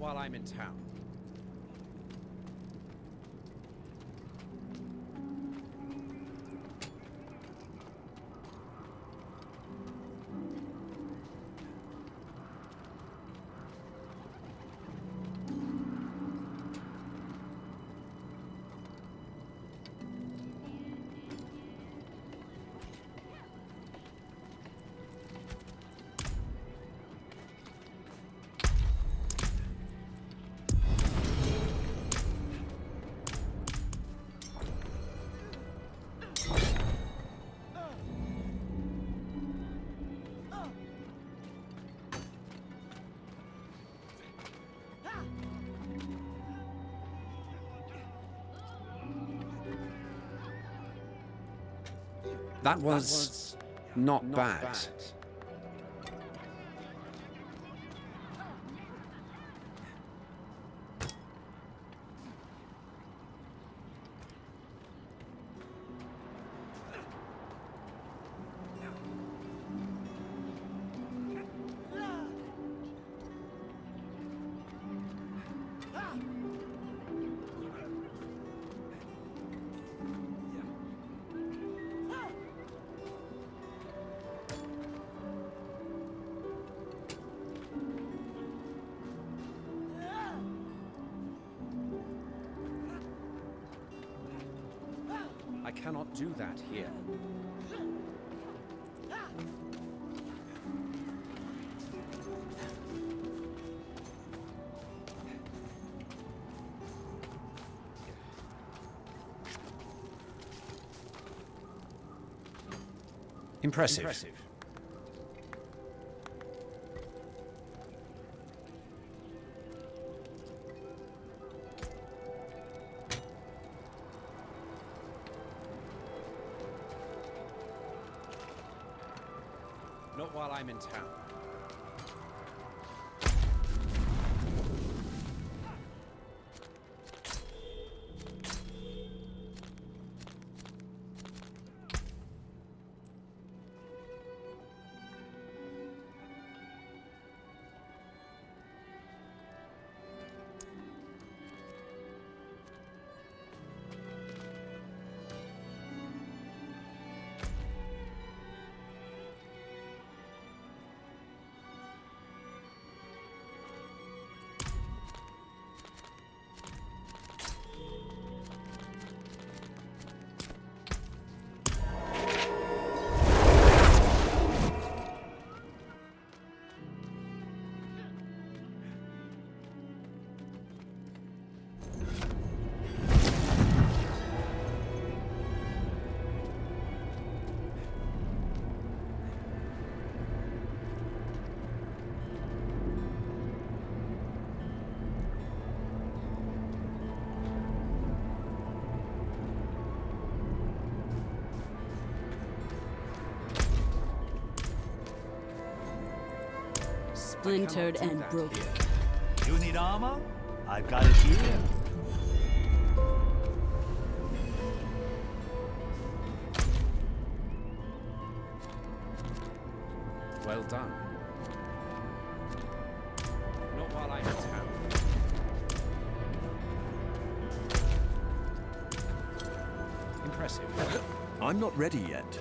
while I'm in town. That was not bad. I cannot do that here. Impressive. Not while I'm in town. Splintered and broken. You need armor? I've got it here. Well done. Not while I'm in town. Impressive. I'm not ready yet.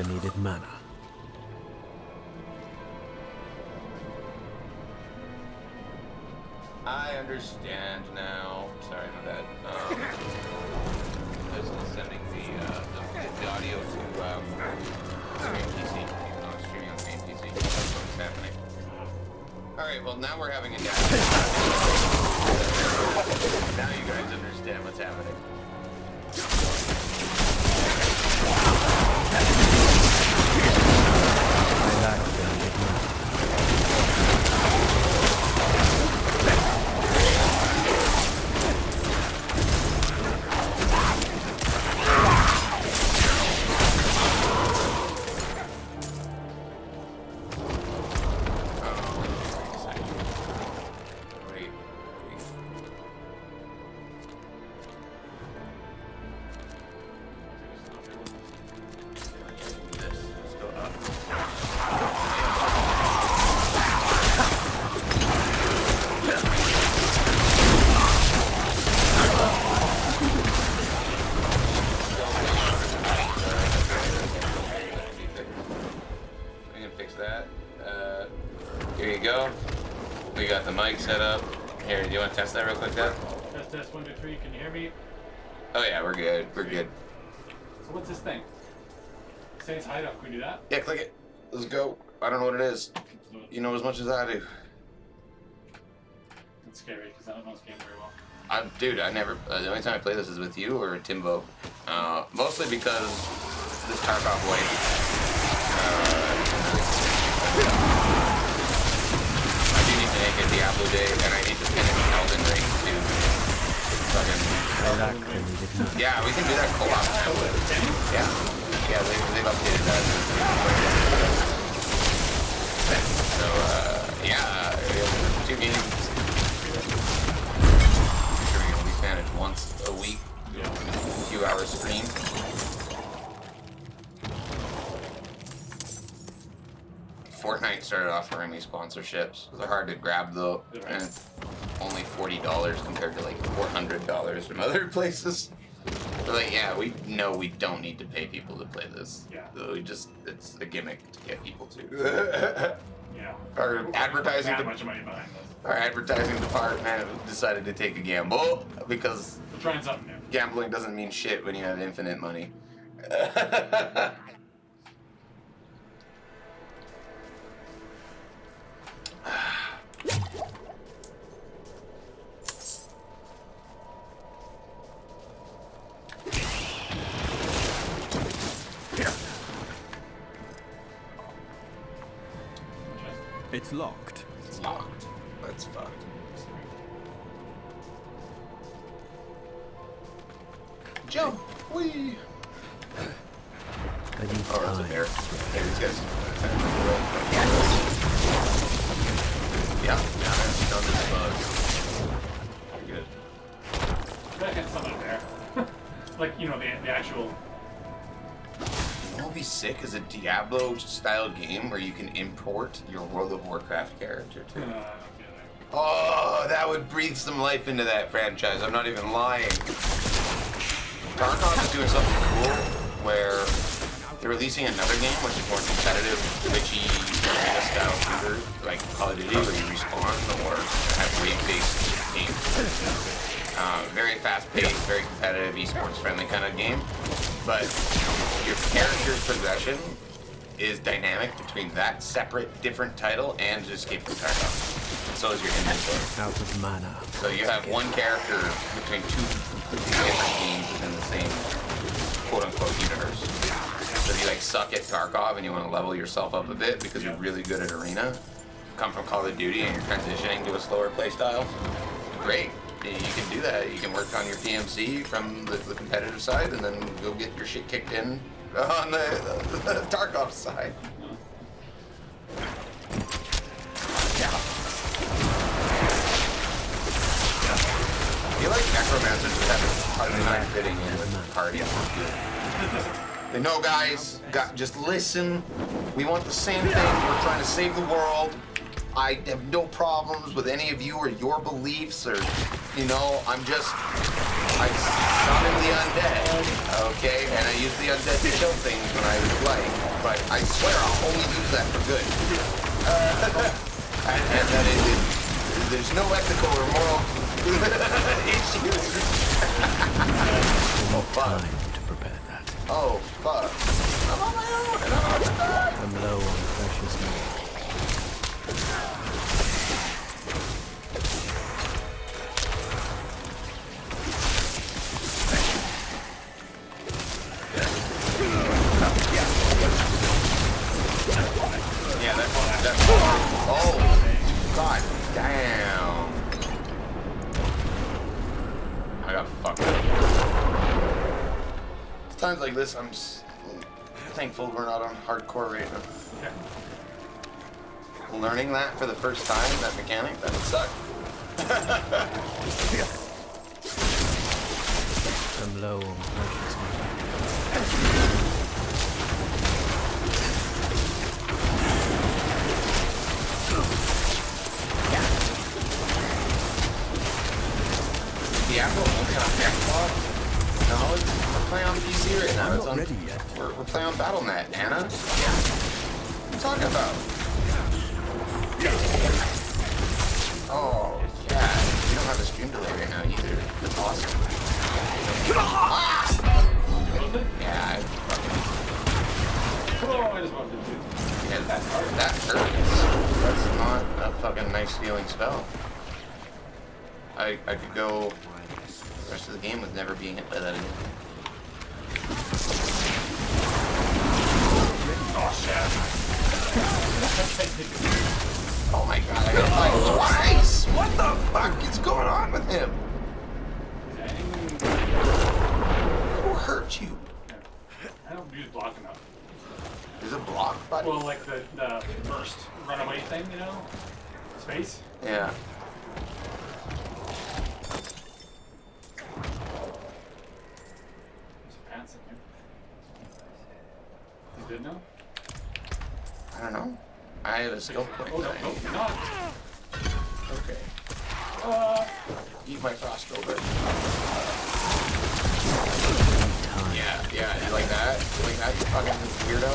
the needed mana. I understand now. Sorry, my bad. I was sending the audio to stream PC. Even though I'm streaming on the main PC. That's what's happening. Alright, well now we're having a down. Now you guys understand what's happening. I lack the needed mana. Set up. Here, do you want to test that real quick, Dad? Test 1, 2, 3. Can you hear me? Oh yeah, we're good. We're good. So what's this thing? Say it's hideout. Can we do that? Yeah, click it. Let's go. I don't know what it is. You know as much as I do. It's scary because I don't know this game very well. Dude, I never. The only time I play this is with you or Timbo. Mostly because this Tarkov wipe. I do need to make a Diablo day, and I need to finish Elden Ring too. Fucking. I lack the needed mana. Yeah, we can do that co-op. Yeah. Yeah, they've updated that. So, yeah, 2 games. I'm sure we can at least manage once a week. A few hours stream. Fortnite started offering me sponsorships. They're hard to grab though, and only $40 compared to like $400 from other places. So like, yeah, we know we don't need to pay people to play this. Yeah. So it's a gimmick to get people to. Yeah. Our advertising, That much money behind this. our advertising department decided to take a gamble because We're trying something new. gambling doesn't mean shit when you have infinite money. It's locked. It's locked. That's fucked. Jump! Whee! I need Oh, that's a time. bear. Hey, these guys. Yeah, there's no bugs. You're good. I got something up there. Like, you know, the actual... You know what would be sick is a Diablo-style game where you can import your World of Warcraft character too. Oh, that would breathe some life into that franchise. I'm not even lying. Tarkov is doing something cool where they're releasing another game which is more competitive, glitchy, style shooter, like Call of Duty, where you respawn or have wave-based games. Very fast-paced, very competitive, esports-friendly kind of game. But your character's progression is dynamic between that separate, different title and Escape from Tarkov. So is your inventory. Out of mana. So you have one character between 2 completely different games within the same quote-unquote universe. So if you like suck at Tarkov and you want to level yourself up a bit because you're really good at Arena, come from Call of Duty and you're transitioning to a slower playstyle, great. You can do that. You can work on your PMC from the competitive side and then go get your shit kicked in on the Tarkov side. Yeah. I feel like necromancers just have a hard time fitting in with the party. They know, guys, just listen. We want the same thing. We're trying to save the world. I have no problems with any of you or your beliefs or, you know, I'm just I summon the undead, okay, and I use the undead to kill things when I like, but I swear I'll only use that for good. And that there's no ethical or moral issues. Oh fuck. Time to prepare that. Oh fuck. I'm on my own and I'm about to die. I'm low on precious metal. Yeah, that's oh god damn. I got fucked up. It's times like this I'm thankful we're not on hardcore right now. Learning that for the first time, that mechanic, that would suck. I'm low on precious metal. Diablo, what kind of Xbox? No, we're playing on PC right now. I'm It's not on, ready yet. We're playing on Battle.net, Anna. Yeah. What are you talking about? Oh, yeah. You don't have a stream delay right now either. That's awesome. Ah! Yeah, I fucking... Oh, I just wanted to do. Yeah, that hurts. That's not a fucking nice feeling spell. I could go the rest of the game with never being hit by that again. Oh shit. Oh my god, I got fight twice! What the fuck is going on with him? Who hurt you? I don't use block enough. Is it block, buddy? Well, like the first runaway thing, you know? Space? Yeah. There's pants in here. You did know? I don't know. I have a skill point. Oh, no, no, you're not. Okay. Eat my frost over. Yeah, yeah, you like that? You like that, you fucking weirdo?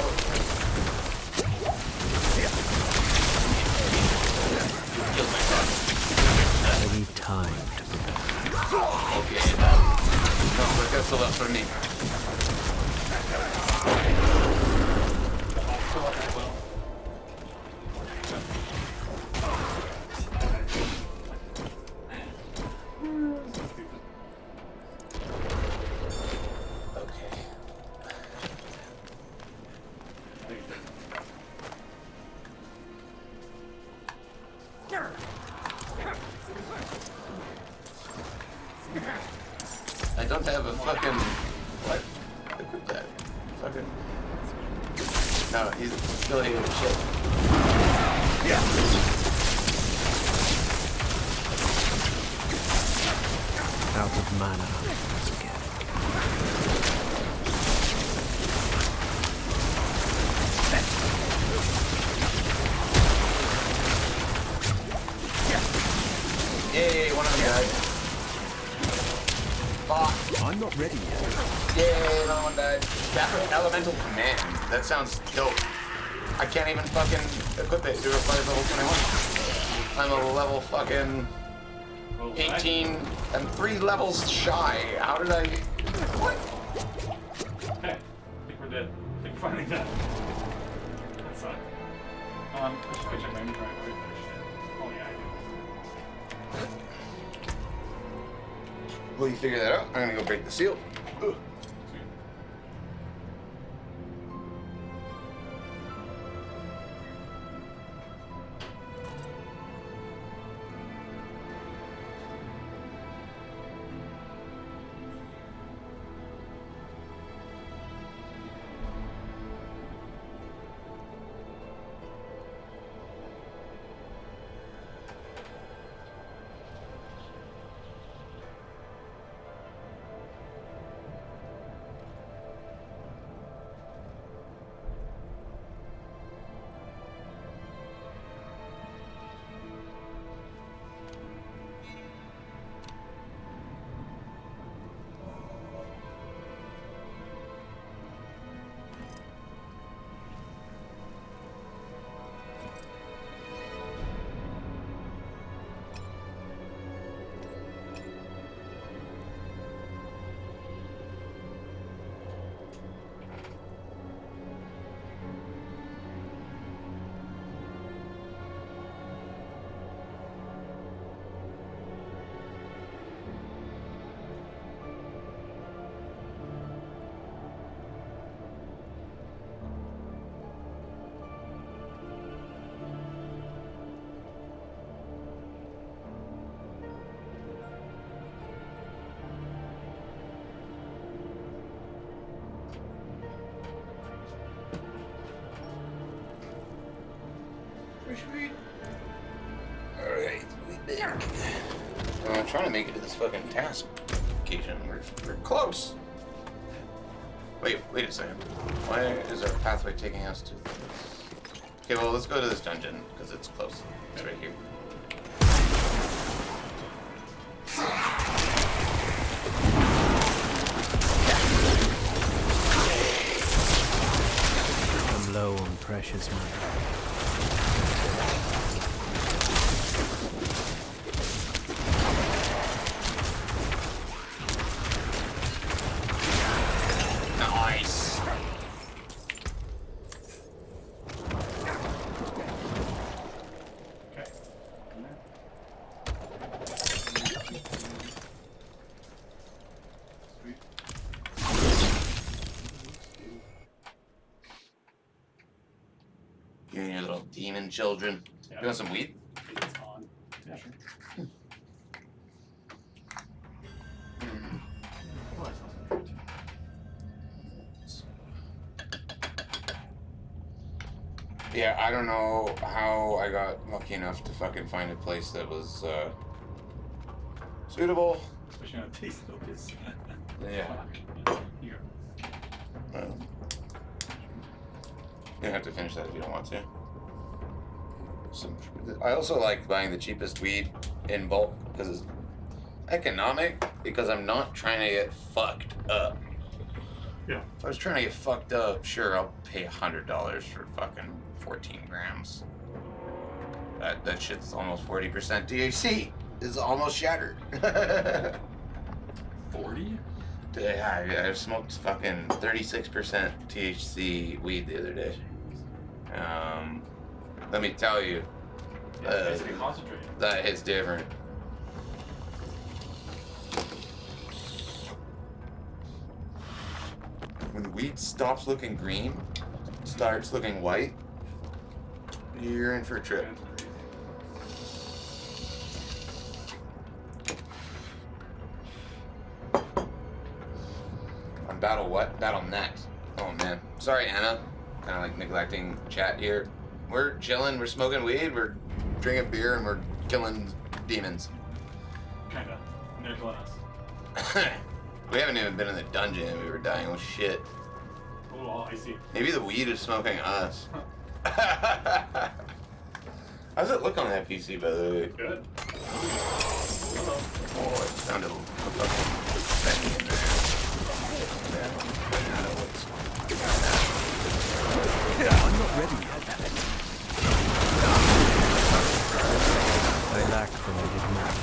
Killed my frost. I need time to prepare. Okay, no, that's a lot for me. I don't have a fucking... What? Equip that. Fucking... No, he's still hitting shit. Yeah. Out of mana once again. Yay, one of them died. Fuck. I'm not ready yet. Yay, another one died. Rapid Elemental Command. That sounds dope. I can't even fucking equip it. It requires level 21. I'm a level fucking 18 and 3 levels shy. How did I... What? Hey, I think we're dead. I think we're finally dead. That sucked. I should probably check my inventory. Oh yeah, I do. Will you figure that out? I'm gonna go break the seal. Ugh. Alright, we back. I'm trying to make it to this fucking task location. We're close. Wait a second. Why is our pathway taking us to this? Okay, well, let's go to this dungeon, because it's close. It's right here. I'm low on precious mana. Nice. Okay. In there. Sweet. You and your little demon children. Yeah. You want some weed? It's on. Yeah, sure. Oh, I saw some fruit. Yeah, I don't know how I got lucky enough to fucking find a place that was suitable. Especially on taste focus. Yeah. Here. You don't have to finish that if you don't want to. I also like buying the cheapest weed in bulk because it's economic, because I'm not trying to get fucked up. Yeah. If I was trying to get fucked up, sure, I'll pay $100 for fucking 14 grams. That shit's almost 40% THC. It's almost shattered. 40? Yeah, I smoked fucking 36% THC weed the other day. Let me tell you, Yeah, it's basically concentrated. that hits different. When the weed stops looking green, starts looking white, you're in for a trip. On battle what? Battle net. Oh man. Sorry, Anna. Kind of like neglecting chat here. We're chilling, we're smoking weed, we're drinking beer, and we're killing demons. Kinda. And they're killing us. We haven't even been in the dungeon and we were dying with shit. Oh, I see. Maybe the weed is smoking us. How's it look on that PC, by the way? Good. Hello. Oh, it sounded a fucking banging in there. I'm not ready yet. I lack primitive math.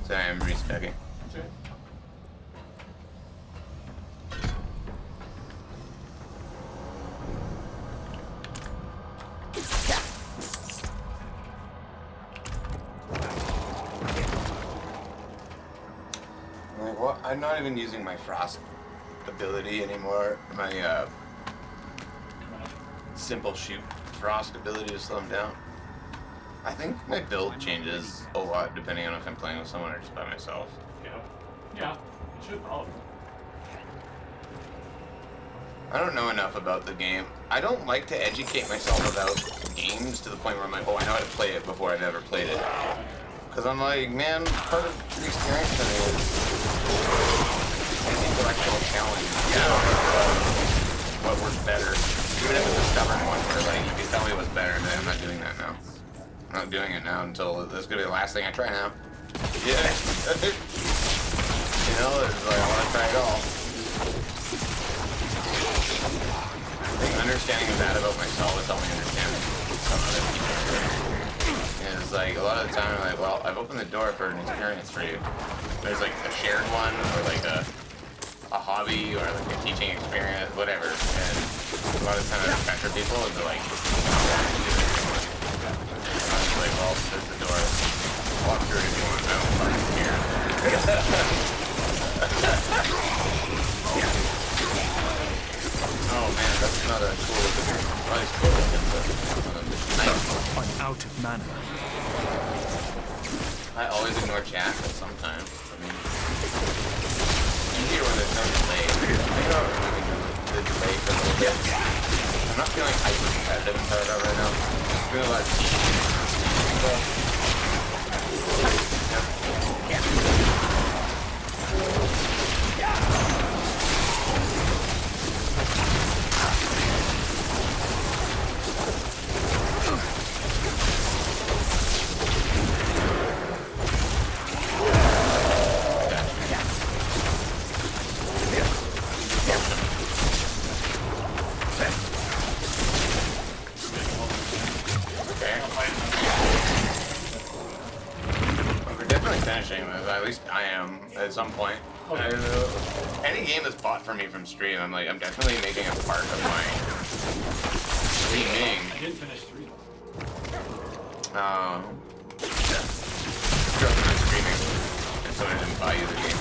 Sorry, I'm respecting. That's right. Like, what? I'm not even using my frost ability anymore. My simple shoot frost ability to slow him down. I think my build changes a lot depending on if I'm playing with someone or just by myself. Yeah. Yeah. It should probably. I don't know enough about the game. I don't like to educate myself about games to the point where I'm like, oh, I know how to play it before I've ever played it. Because I'm like, man, part of the experience for me is an intellectual challenge. Yeah, what works better. Even if it's a stubborn one where, like, if you tell me what's better, then I'm not doing that now. I'm not doing it now until this is going to be the last thing I try now. Yeah. You know, it's like, I want to try it all. I think understanding that about myself is helping me understand some other people. And it's like, a lot of the time I'm like, well, I've opened the door for an experience for you. There's like a shared one, or like a hobby, or like a teaching experience, whatever. And a lot of the time I pressure people and they're like, I'm like, well, there's the door. Walk through it if you want. I don't fucking care. Oh man, that's not a cool looking. Well, it's cool looking, but nice. I'm out of mana. I always ignore chat, but sometimes. I mean, easier when there's no delay. I think about removing the delay for a little bit. I'm not feeling hyper competitive in Stardown right now. I'm feeling a lot of team. At least I am at some point. Any game that's bought for me from stream, I'm definitely making a part of my streaming. I didn't finish 3. You're not streaming, and someone didn't buy you the game.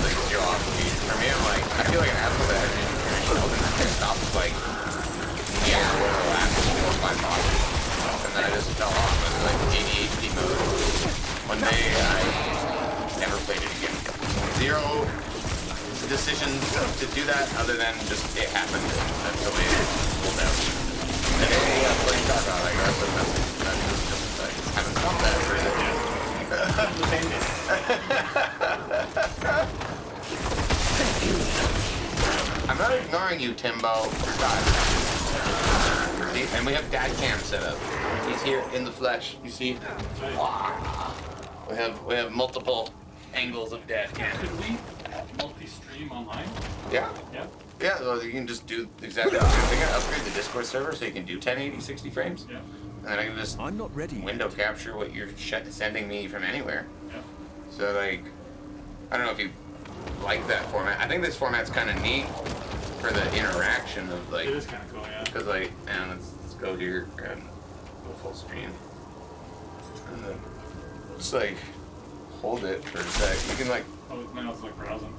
Like, you're off the beat. For me, I'm like, I feel like an asshole that hasn't even finished it. I stopped like near where the last 4 or 5 bosses, and then I just fell off. I was like ADHD mode. One day I never played it again. 0 decisions to do that other than just it happened. That's the way it pulled out. And then we got playing talk on like that's just like haven't felt that for I'm not ignoring you, Timbo. God. And we have dad cam set up. He's here in the flesh. You see? We have multiple angles of dad cam. Could we multi-stream online? Yeah. Yeah. Yeah, well, you can just do exactly the same thing. I upgrade the Discord server so you can do 1080, 60 frames. Yeah. And then I can just I'm not ready window capture what you're sending me from anywhere. Yeah. So, like, I don't know if you like that format. I think this format's kind of neat for the interaction of, like... It is kind of cool, yeah. Because, like, man, let's go here and go full screen. And then just, like, hold it for a sec. You can, like... Oh, my notes like browsing.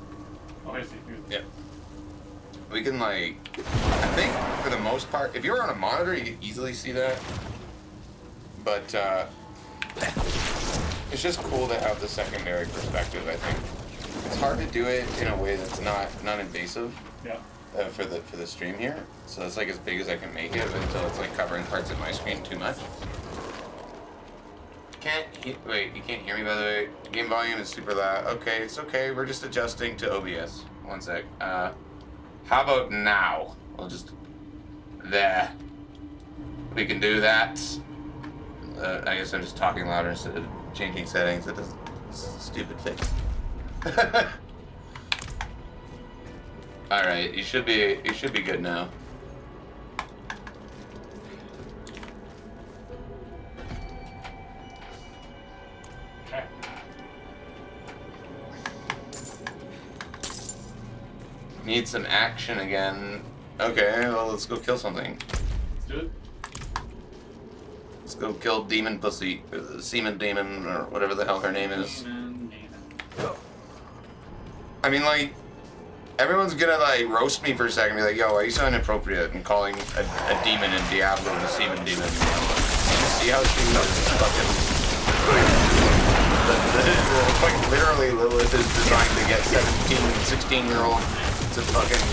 Oh, I see. Yeah. We can, like... I think, for the most part, if you're on a monitor, you can easily see that. But, it's just cool to have the secondary perspective, I think. It's hard to do it in a way that's not invasive. Yeah. For the stream here, so it's like as big as I can make it until it's like covering parts of my screen too much. Wait, you can't hear me by the way. Game volume is super loud. Okay, it's okay. We're just adjusting to OBS. One sec. How about now? We'll just there. We can do that. I guess I'm just talking louder instead of changing settings. It doesn't. It's a stupid fix. All right, you should be good now. Okay. Need some action again. Okay, well let's go kill something. Let's do it. Let's go kill Demon Pussy, or the Seaman Demon, or whatever the hell her name is. I mean, like, everyone's gonna like roast me for a second, and be like, "Yo, why are you so inappropriate?" and calling a demon in Diablo a Seaman Demon. See how she was fucking like literally Lilith is designed to get 17, 16-year-old to fucking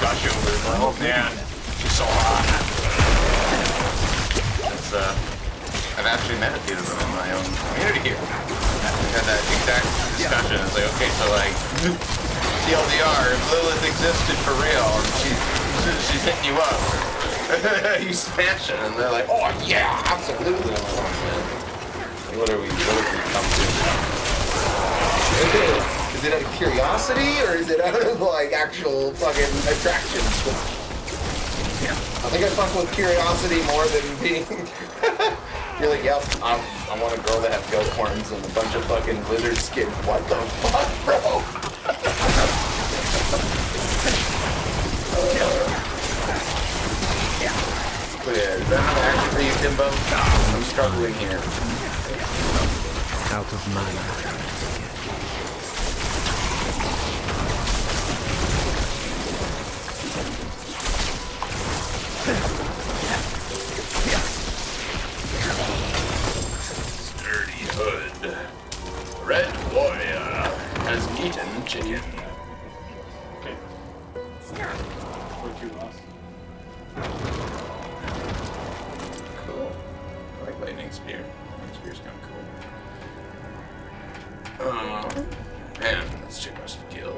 gush over. Like, oh man, she's so hot. It's I've actually meditated them in my own community here. We had that exact discussion. It's like, okay, so like TLDR, if Lilith existed for real, she's hitting you up. You smash it, and they're like, oh yeah, absolutely. What are we come to? Is it out of curiosity, or is it out of like actual fucking attraction? I think I fuck with curiosity more than being. You're like, yep, I want a girl that has goat horns and a bunch of fucking lizard skin. What the fuck, bro? But yeah, is that an action for you, Timbo? I'm struggling here. out of mana. chicken. Okay. We're 2 lost. Cool. I like lightning spear. Lightning spear's kind of cool. Man, let's check our skills.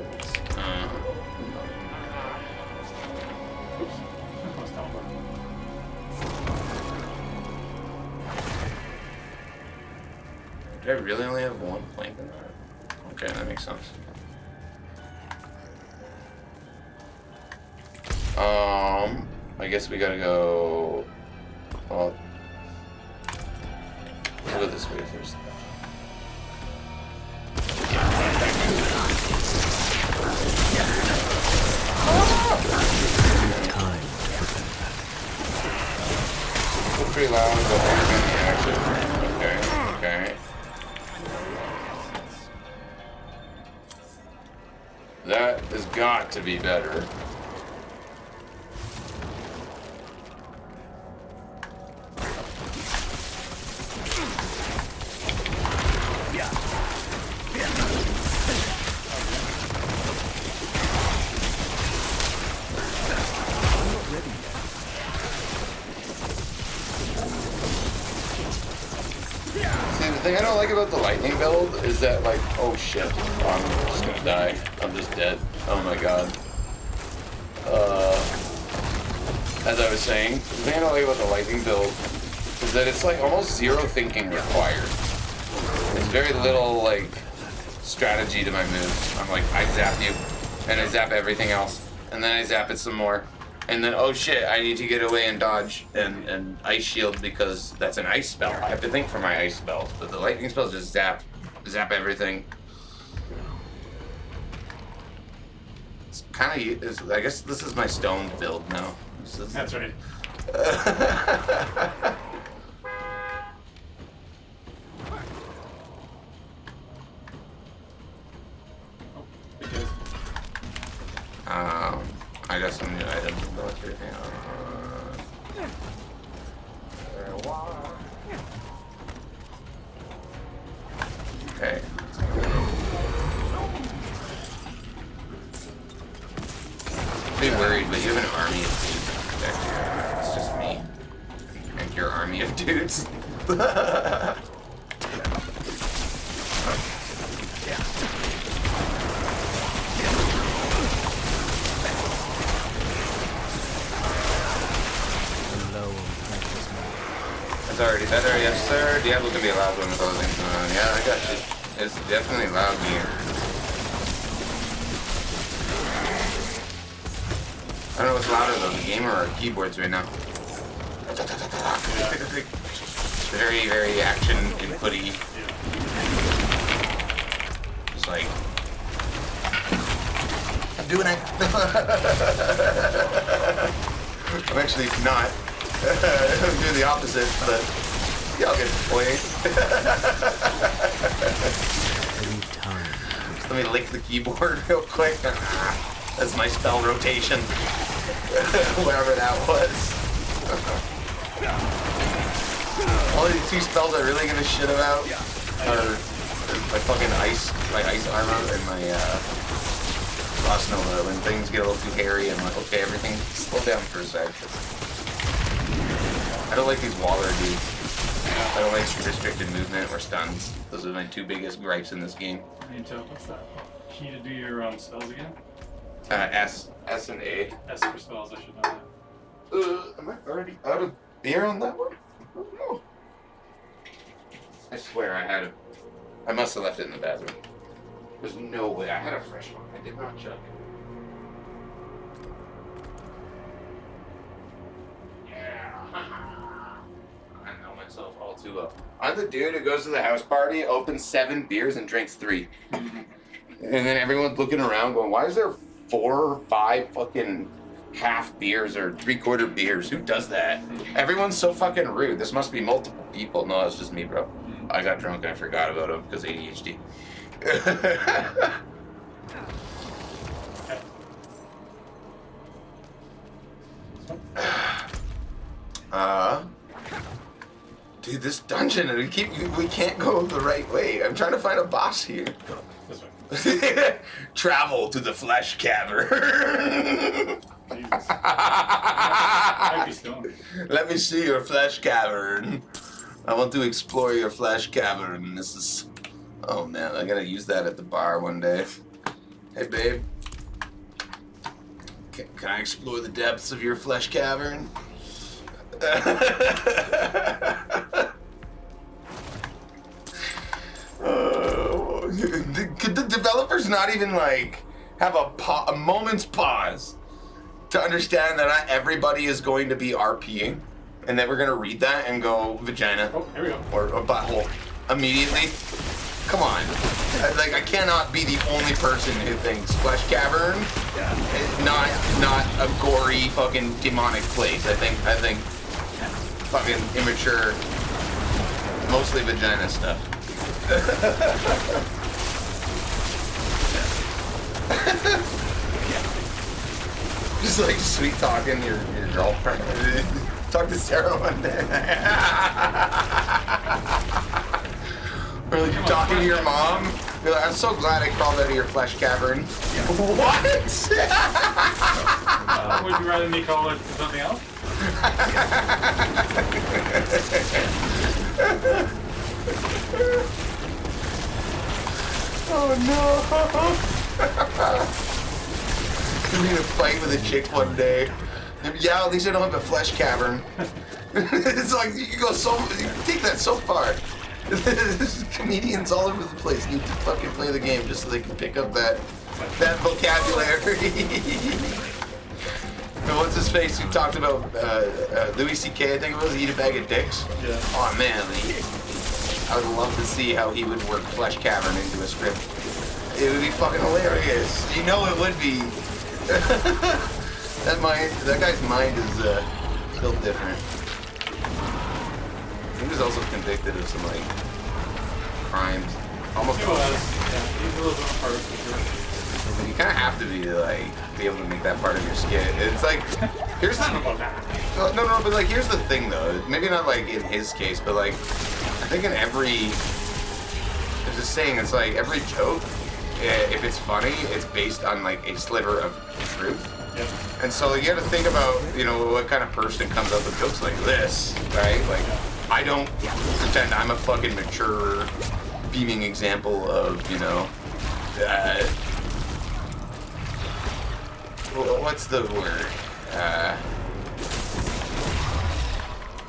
Oops. I was teleporting. Do I really only have 1 plank in that? Okay, that makes sense. I guess we gotta go. Well, we'll go this way first. Time to prepare that. Still pretty loud, but we're in the action. Okay, okay. That has got to be better. See, the thing I don't like about the lightning build is that, like, oh shit, I'm just gonna die. I'm just dead. Oh my god. As I was saying, the thing I don't like about the lightning build is that it's like almost zero thinking required. There's very little, like, strategy to my moves. I'm like, I zap you, and I zap everything else, and then I zap it some more. And then, oh shit, I need to get away and dodge and ice shield because that's an ice spell. I have to think for my ice spells, but the lightning spells just zap everything. It's kind of, I guess this is my stone build now. That's right. Oh, because. I got some new items and military thing. Okay. Be worried, but you have an army of dudes back here. It's just me and your army of dudes. It's already better, yes sir. Diablo can be a loud one with all the things going on. Yeah, I got you. It's definitely loud here. I don't know what's louder though, the game or our keyboards right now. Very, very action inputty. Just like I'm doing it. I'm actually not. I'm doing the opposite, but y'all get the point. Let me lick the keyboard real quick. That's my spell rotation. Whatever that was. Only the 2 spells I really give a shit about are my fucking ice armor and my Frost Nova. When things get a little too hairy, I'm like, okay, everything slow down for a sec. I don't like these waller dudes. I don't like restricted movement or stuns. Those are my 2 biggest gripes in this game. What's that key to do your spells again? S and A. S for spells, I should know that. Am I already out of beer on that one? I don't know. I swear I had it. I must have left it in the bathroom. There's no way. I had a fresh one. I did not chug it. Myself all too well. I'm the dude who goes to the house party, opens 7 beers, and drinks 3. And then everyone's looking around going, why is there 4 or 5 fucking half beers or 3/4 beers? Who does that? Everyone's so fucking rude. This must be multiple people. No, it's just me, bro. I got drunk and I forgot about him because ADHD. Dude, this dungeon, we can't go the right way. I'm trying to find a boss here. This way. Travel to the flesh cavern. Jesus. Might be stoned. Let me see your flesh cavern. I want to explore your flesh cavern. This is... Oh man, I gotta use that at the bar one day. Hey babe. Can I explore the depths of your flesh cavern? Could the developers not even like have a moment's pause to understand that not everybody is going to be RPing, and then we're gonna read that and go vagina Oh, here we go. or butthole immediately? Come on, I cannot be the only person who thinks flesh cavern is not a gory fucking demonic place. I think fucking immature, mostly vagina stuff. Just like sweet talking your girlfriend. Talk to Sarah one day. Or like you're talking to your mom. You're like, I'm so glad I crawled out of your flesh cavern. What? Would you rather me call it something else? Oh no! I'm gonna fight with a chick one day. Yeah, at least I don't have a flesh cavern. It's like you can go you can take that so far. There's comedians all over the place need to fucking play the game just so they can pick up that vocabulary. And what's his face who talked about Louis C.K. I think it was, eat a bag of dicks? Yeah. Oh man, I would love to see how he would work flesh cavern into a script. It would be fucking hilarious. You know it would be. That guy's mind is still different. He was also convicted of some like crimes. Almost He all. was. Yeah, he's a little bit apart for sure. You kind of have to be to like be able to make that part of your skit. It's like here's I don't know the about that. no, but like here's the thing though. Maybe not like in his case, but like I think in every there's a saying. It's like every joke, if it's funny, it's based on like a sliver of truth. Yep. And so you got to think about, you know, what kind of person comes up with jokes like this, right? Like, I don't pretend I'm a fucking mature, beaming example of, you know, what's the word?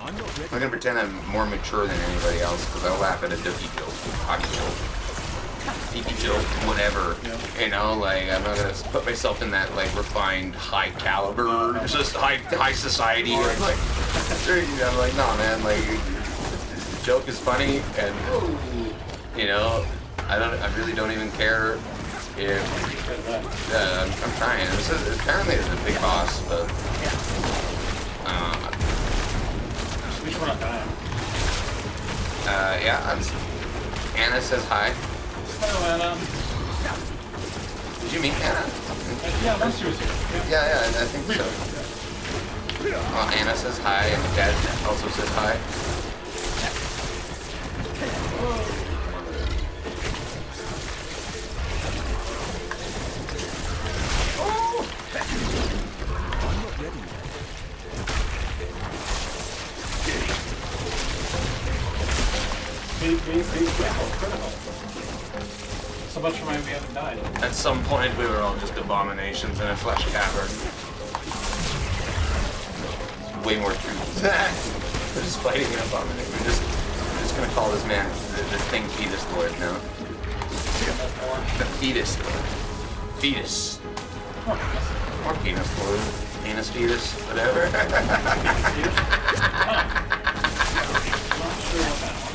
I'm gonna pretend I'm more mature than anybody else because I'll laugh at a dookie joke, hockey joke, geeky joke, whatever. You know, like I'm not gonna put myself in that like refined, high caliber, just high society. I'm like, nah, man. Like, the joke is funny, and you know, I really don't even care if I'm trying. Apparently, it's a big boss, but. At least we're not dying. Yeah, Anna says hi. Hello, Anna. Did you meet Anna? Yeah, once she was here. Yeah, I think so. Well, Anna says hi, and Dad also says hi. Critical. So much for why we haven't died. At some point, we were all just abominations in a flesh cavern. Way more truth than that. We're just fighting an abomination. We're just gonna call this man the thing fetus lord now. The fetus lord. Fetus. Or penis lord. Penis fetus. Whatever. Not sure what that one.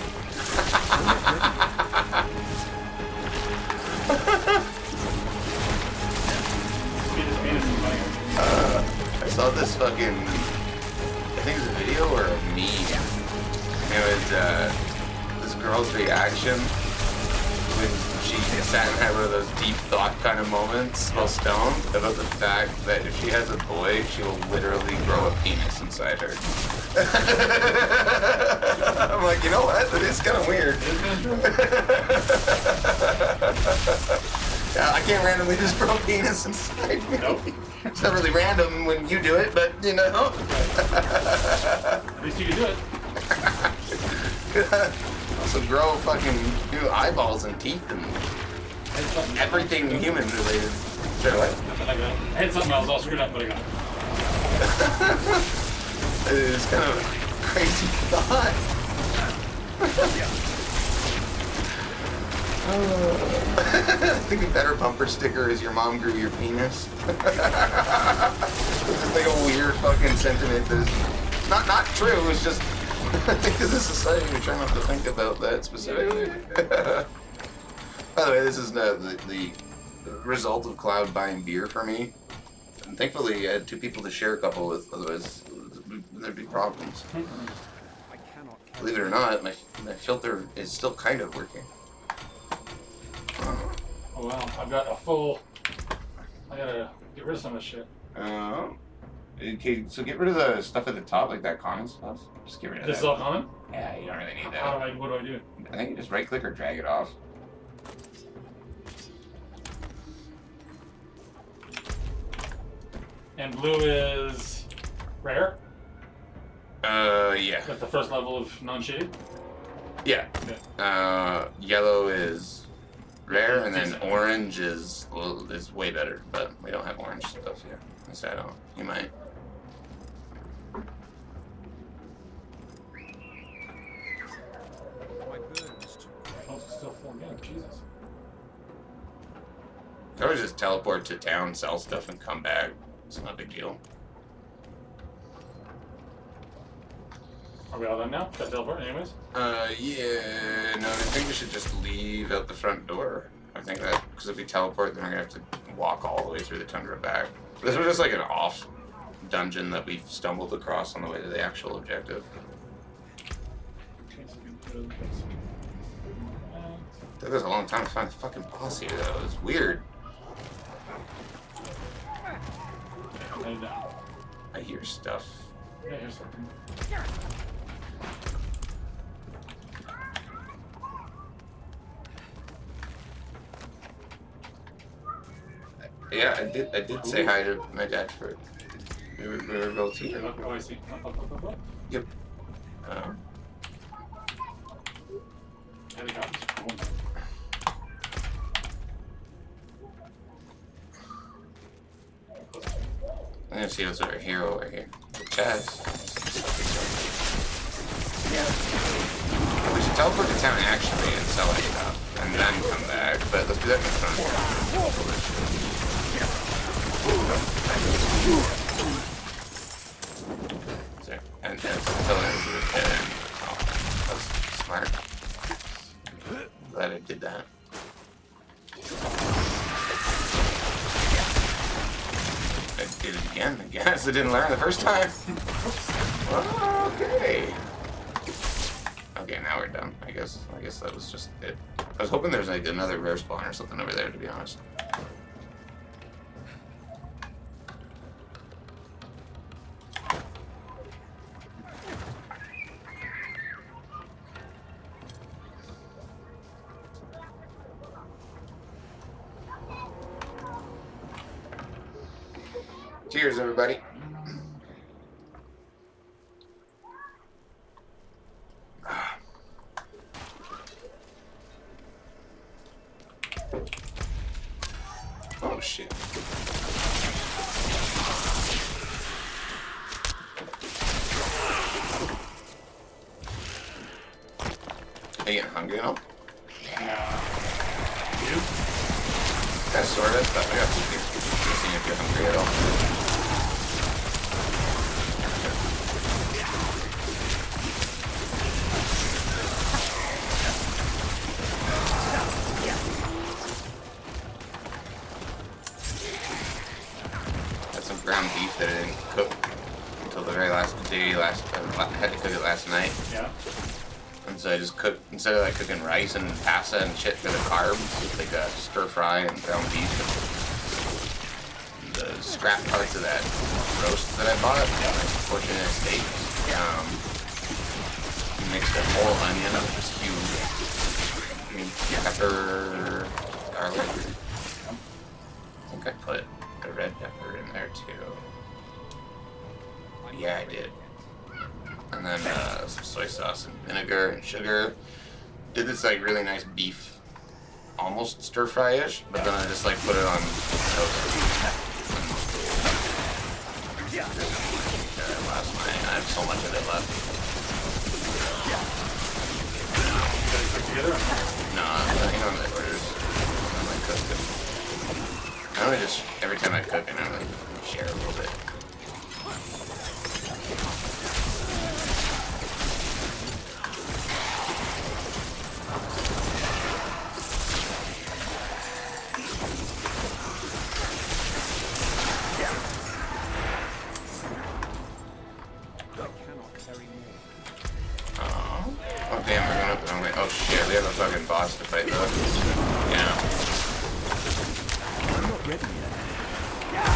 Penis is funny. I saw this fucking, I think it was a video or a meme. It was this girl's reaction when she sat and had one of those deep thought kind of moments while stoned about the fact that if she has a boy, she will literally grow a penis inside her. I'm like, you know what? It is kind of weird. I can't randomly just throw a penis inside me. Nope. It's not really random when you do it, but you know. At least you can do it. Also grow fucking new eyeballs and teeth and everything human related. Sure, what? Nothing like that. I had something else all screwed up, but I got it. It's kind of a crazy thought. I think a better bumper sticker is your mom grew your penis. It's just like a weird fucking sentiment that is not true. It's just because of society we're trying not to think about that specifically. By the way, this is the result of Cloud buying beer for me. And thankfully, I had 2 people to share a couple with. Otherwise, there'd be problems. I cannot. Believe it or not, my filter is still kind of working. Oh wow, I've got a full. I gotta get rid of some of this shit. Okay, so get rid of the stuff at the top, like that common stuff. Just get rid of This that. is all common? Yeah, you don't really need that. What do I do? I think you just right click or drag it off. And blue is rare? Yeah. That's the first level of non-shade? Yeah. Yeah. Yellow is rare, and then orange is way better, but we don't have orange stuff here. At least I don't. You might. My burn is too great. Oh, it's still full again. Jesus. I always just teleport to town, sell stuff, and come back. It's not a big deal. Are we all done now? Should I teleport anyways? Yeah, no, I think we should just leave out the front door. I think that, because if we teleport, then we're gonna have to walk all the way through the tundra back. This was just like an off dungeon that we stumbled across on the way to the actual objective. Okay, so we can put it in place. Took us a long time to find the fucking boss here, though. It's weird. Lay it down. I hear stuff. Yeah, here's something. Yeah, I did say hi to my dad for we were both here. Oh, I see. Up. Yep. Helicopters. I'm gonna see what's over here, The chest. Yeah. We should teleport to town actually and sell our stuff, and then come back. But let's do that in the front. So, and fill it into the pit. Oh, that was smart. Glad I did that. I did it again. I guess I didn't learn the first time. Okay. Okay, now we're done. I guess that was just it. I was hoping there was like another rare spawn or something over there, to be honest. Cheers, everybody. Oh, shit. Are you getting hungry at all? You? Kind of, sort of, but I got to see if you're hungry at all. Ground beef that I didn't cook until the very last day. I had to cook it last night. Yeah. And so I just cooked, instead of like cooking rice and pasta and shit for the carbs, just like a stir fry and ground beef and the scrap parts of that roast that I bought, like a portion of steak. Mixed a whole onion, which was huge. I mean, pepper, garlic. think I put a red pepper in there too. Yeah, I did. And then some soy sauce and vinegar and sugar. Did this like really nice beef, almost stir fry-ish, but then I just like put it on toast. Last night, I have so much of it left. Did it cook together? No, I normally orders. I like cooking. I normally just every time I cook, I normally share a little bit. Oh damn, we're going up the wrong way. Oh shit, we have a fucking boss to fight though. Yeah. I'm not ready yet.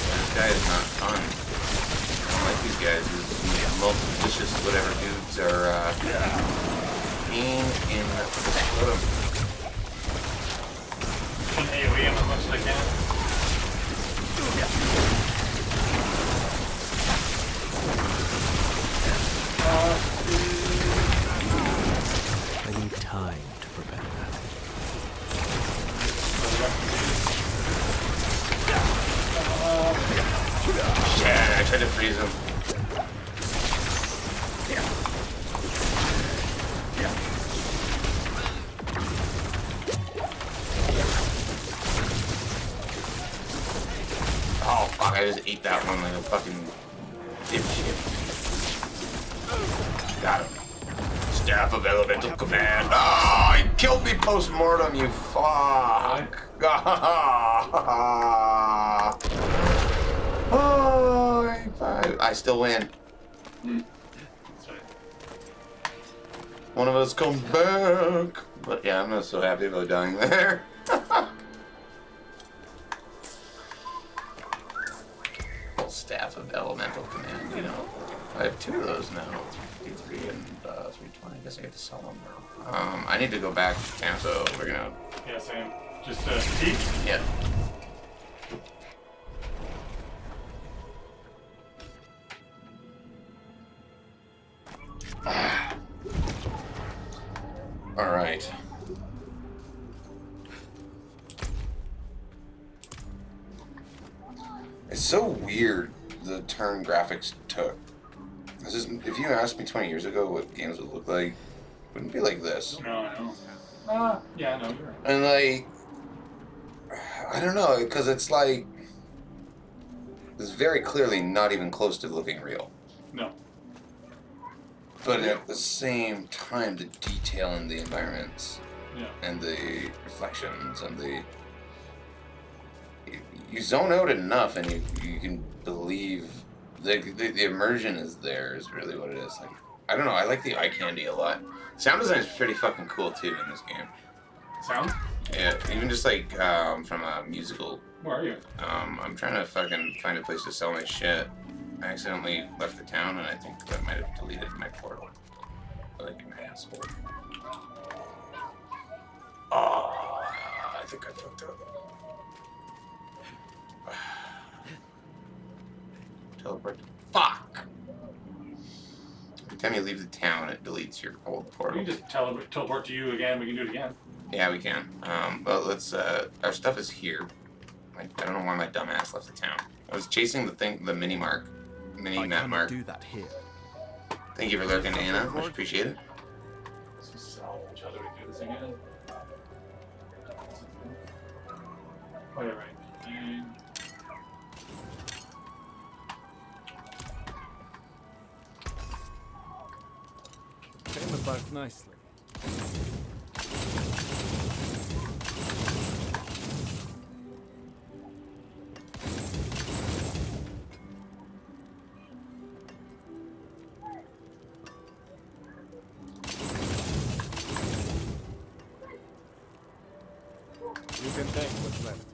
This guy is not fun. I don't like these guys. These multi-vicious whatever dudes are pain in the bottom. An AoE him as much as I can. I need time to prepare that. Shit, I tried to freeze him. Oh fuck, I just ate that one like a fucking dipshit. Got him. Staff of Elemental Command. Oh, he killed me post-mortem, you fuck. Oh, I still win. That's right. One of us comes back. But yeah, I'm not so happy about dying there. Staff of Elemental Command, you know. I have 2 of those now. 353 and 320. I guess I get to sell them now. I need to go back to town, so we're gonna. Yeah, same. Just tea? Yeah. All right. It's so weird the turn graphics took. This is, if you asked me 20 years ago what games would look like, it wouldn't be like this. No, I know. Yeah, I know, you're right. And like, I don't know, because it's like, it's very clearly not even close to looking real. No. But at the same time, the detail in the environments Yeah. and the reflections and the you zone out enough and you can believe the immersion is there is really what it is. Like, I don't know, I like the eye candy a lot. Sound design is pretty fucking cool too in this game. Sound? Yeah, even just like from a musical. Where are you? I'm trying to fucking find a place to sell my shit. I accidentally left the town and I think that might have deleted my portal. Like an asshole. Oh, I think I fucked up. Teleport. Fuck! Every time you leave the town, it deletes your old portal. We can just teleport to you again. We can do it again. Yeah, we can. But let's, our stuff is here. I don't know why my dumbass left the town. I was chasing the mini map mark. Do that here. Thank you for lurking, Anna. Much appreciated. Let's just salvage. How do we do this again? Oh, yeah, right. And Came about nicely. You can take what's left.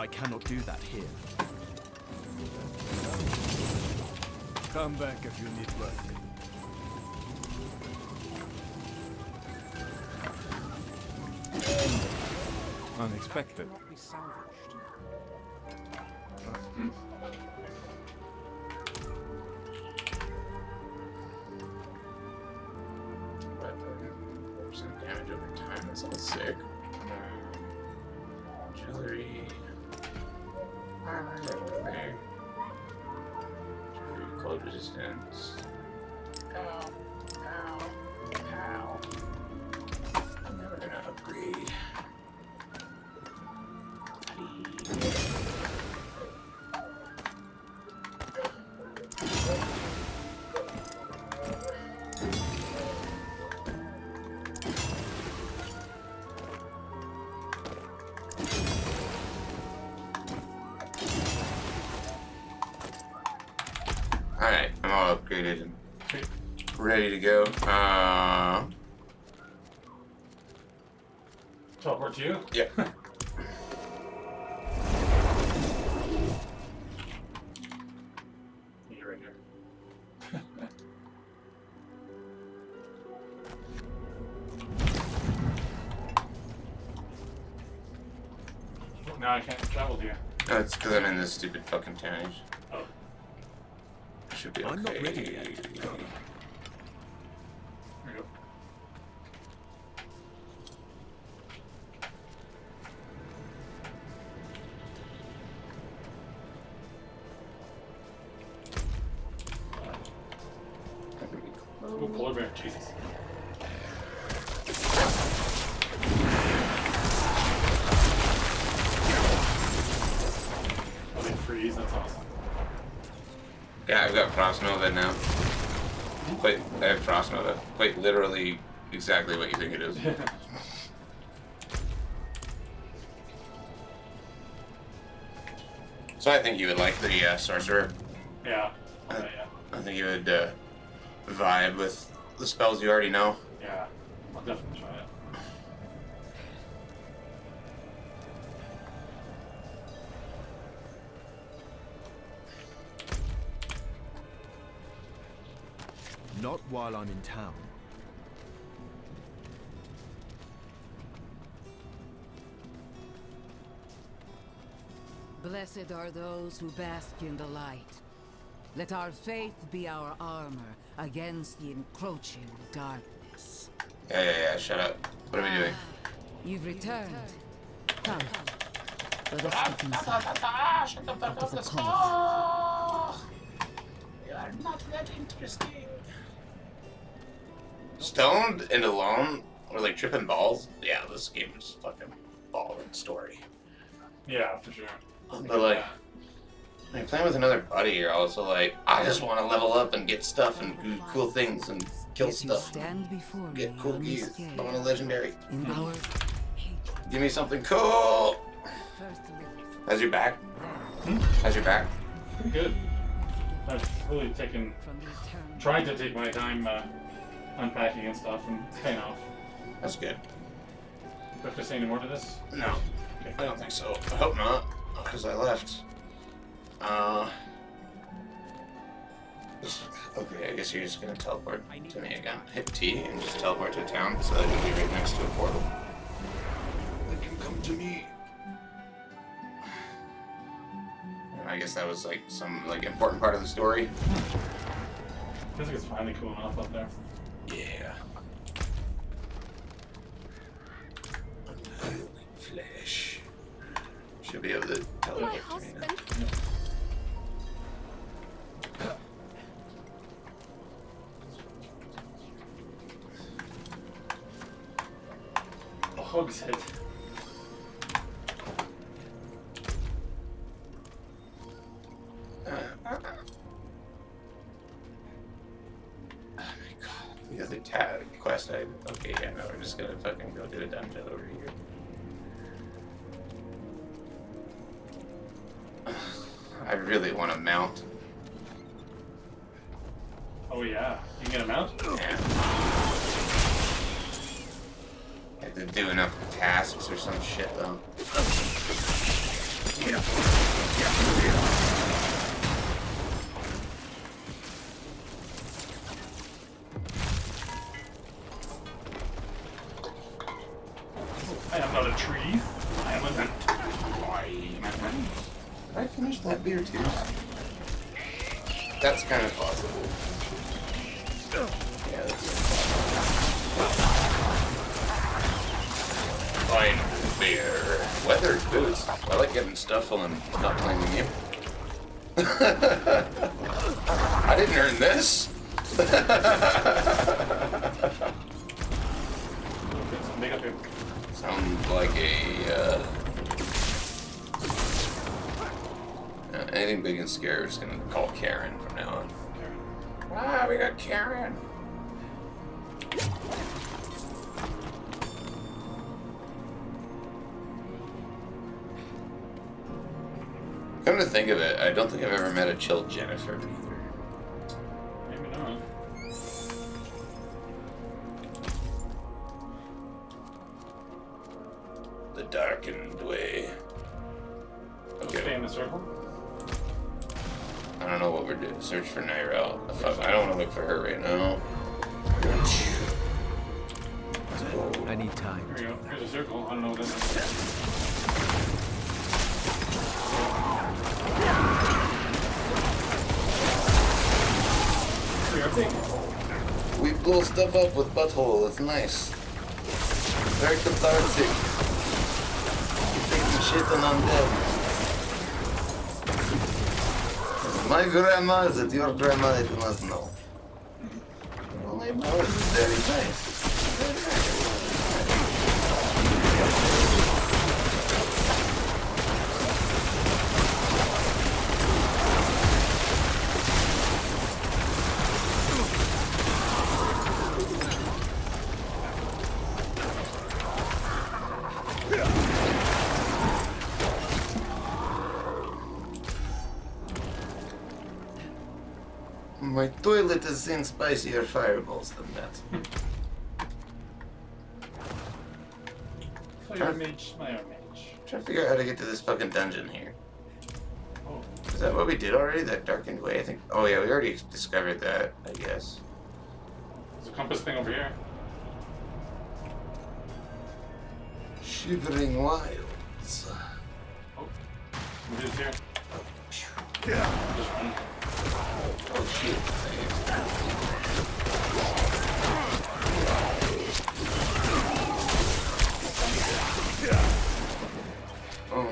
I cannot do that here. Come back if you need work. Unexpected. Percent damage over time. That sounds sick. Artillery. Armor. Artillery. Cold resistance. Ow. Ow. Ow. I'm never gonna upgrade. Alright, I'm all upgraded and ready to go. Teleport to you? Yeah. You're right here. Now I can't travel to you. No, it's because I'm in this stupid fucking town. Oh. Should be okay. I'm not ready yet. There we go. Oh, polar bear, Jesus. Oh, they freeze, that's awesome. Yeah, I've got Frost Nova now. I have Frost Nova. Quite literally exactly what you think it is. So I think you would like the Sorcerer. Yeah. Okay, yeah. I think you would vibe with the spells you already know. Yeah. I'll definitely try it. Not while I'm in town. Blessed are those who bask in the light. Let our faith be our armor against the encroaching darkness. Yeah, shut up. What are we doing? You've returned. Come. Let us get inside. Out of the cold. You are not that interesting. Stoned and alone, or like tripping balls? Yeah, this game is fucking ballin' story. Yeah, for sure. But like, when you're playing with another buddy, you're also like, I just want to level up and get stuff and do cool things and kill Yet you stuff. stand before Get me cool gears. I unscathed. want a legendary. In our hatred. Give me something cool. First live. How's your back? How's your back? Good. I've really taken, From the eternal. tried to take my time unpacking and stuff, and it's paying off. That's good. Do I have to say any more to this? No, I don't think so. I hope not, because I left. Okay, I guess you're just gonna teleport to me again. Hit T and just teleport to a town so that you'll be right next to a portal. They can come to me. And I guess that was like some important part of the story. Feels like it's finally cooling off up there. Yeah. Unholy flesh. Should be able to teleport to me now. A hog's head. Oh my god. The other quest okay, yeah, no, we're just gonna fucking go do a dungeon over here. I really want to mount. Oh yeah, you can get a mount? Yeah. I have to do enough tasks or some shit though. I am not a tree. I am an ant. Did I finish that beer too? That's kind of possible. Yeah, that's fine beer. Weathered boots. I like getting stuff while I'm not playing the game. I didn't earn this. Make up here. Sounds like anything big and scary, we're just gonna call Karen from now on. Ah, we got Karen. Come to think of it, I don't think I've ever met a chill Jennifer either. Maybe not. The darkened way. Stay Okay. in the circle. I don't know what we're doing. Search for Nyrel. Fuck, I don't want to look for her right now. Let's go. I need time. Here we go. Here's a circle. I don't know what that is. Here, I think. We blow stuff up with butthole. It's nice. Very cathartic. You taking shit on undead. My grandma is it your grandma? I do not know. Well, I know it's very nice. Very nice. My toilet has seen spicier fireballs than that. Fire mage, fire mage. Trying to figure out how to get to this fucking dungeon here. Oh, Is that what we did already? That darkened way, I think. Oh yeah, we already discovered that, I guess. there's a compass thing over here. Shivering wilds. Oh, it is here. Yeah. Just run. Oh shit. Oh.